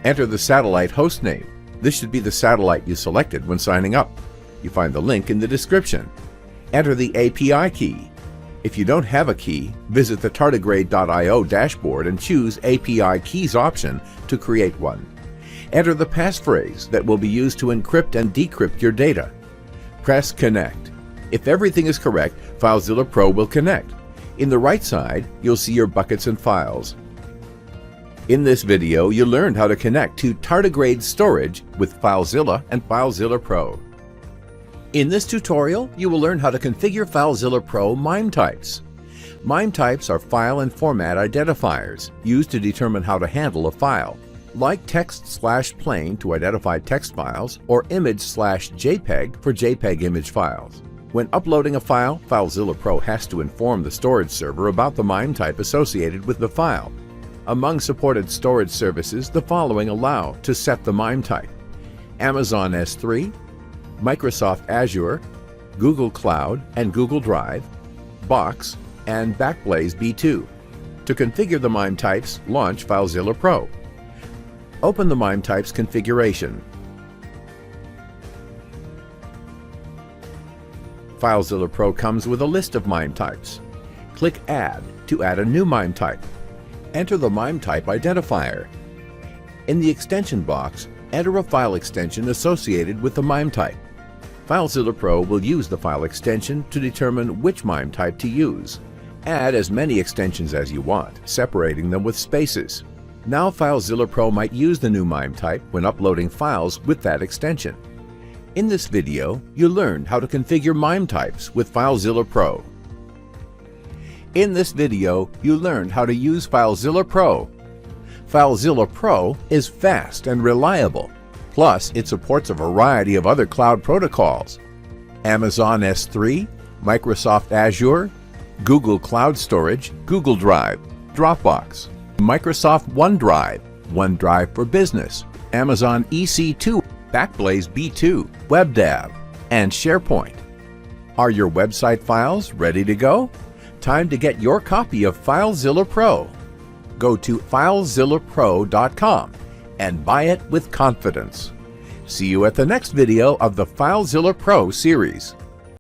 Enter the satellite host name. This should be the satellite you selected when signing up. You find the link in the description. Enter the API key. If you don't have a key, visit the tardigrade.io dashboard and choose API Keys option to create one. Enter the passphrase that will be used to encrypt and decrypt your data. Press Connect. If everything is correct, FileZilla Pro will connect. In the right side, you'll see your buckets and files. In this video, you learned how to connect to Tardigrade storage with FileZilla and FileZilla Pro. In this tutorial, you will learn how to configure FileZilla Pro MIME types. MIME types are file and format identifiers used to determine how to handle a file, like text/plain to identify text files or image/JPEG for JPEG image files. When uploading a file, FileZilla Pro has to inform the storage server about the MIME type associated with the file. Among supported storage services, the following allow to set the MIME type: Amazon S3, Microsoft Azure, Google Cloud and Google Drive, Box, and BackBlaze B2. To configure the MIME types, launch FileZilla Pro. Open the MIME types configuration. FileZilla Pro comes with a list of MIME types. Click Add to add a new MIME type. Enter the MIME type identifier. In the extension box, enter a file extension associated with the MIME type. FileZilla Pro will use the file extension to determine which MIME type to use. Add as many extensions as you want, separating them with spaces. Now FileZilla Pro might use the new MIME type when uploading files with that extension. In this video, you learned how to configure MIME types with FileZilla Pro. In this video, you learned how to use FileZilla Pro. FileZilla Pro is fast and reliable. Plus, it supports a variety of other cloud protocols: Amazon S3, Microsoft Azure, Google Cloud Storage, Google Drive, Dropbox, Microsoft OneDrive, OneDrive for Business, Amazon EC2, BackBlaze B2, WebDAV, and SharePoint. Are your website files ready to go? Time to get your copy of FileZilla Pro. Go to FileZillaPro.com and buy it with confidence. See you at the next video of the FileZilla Pro series.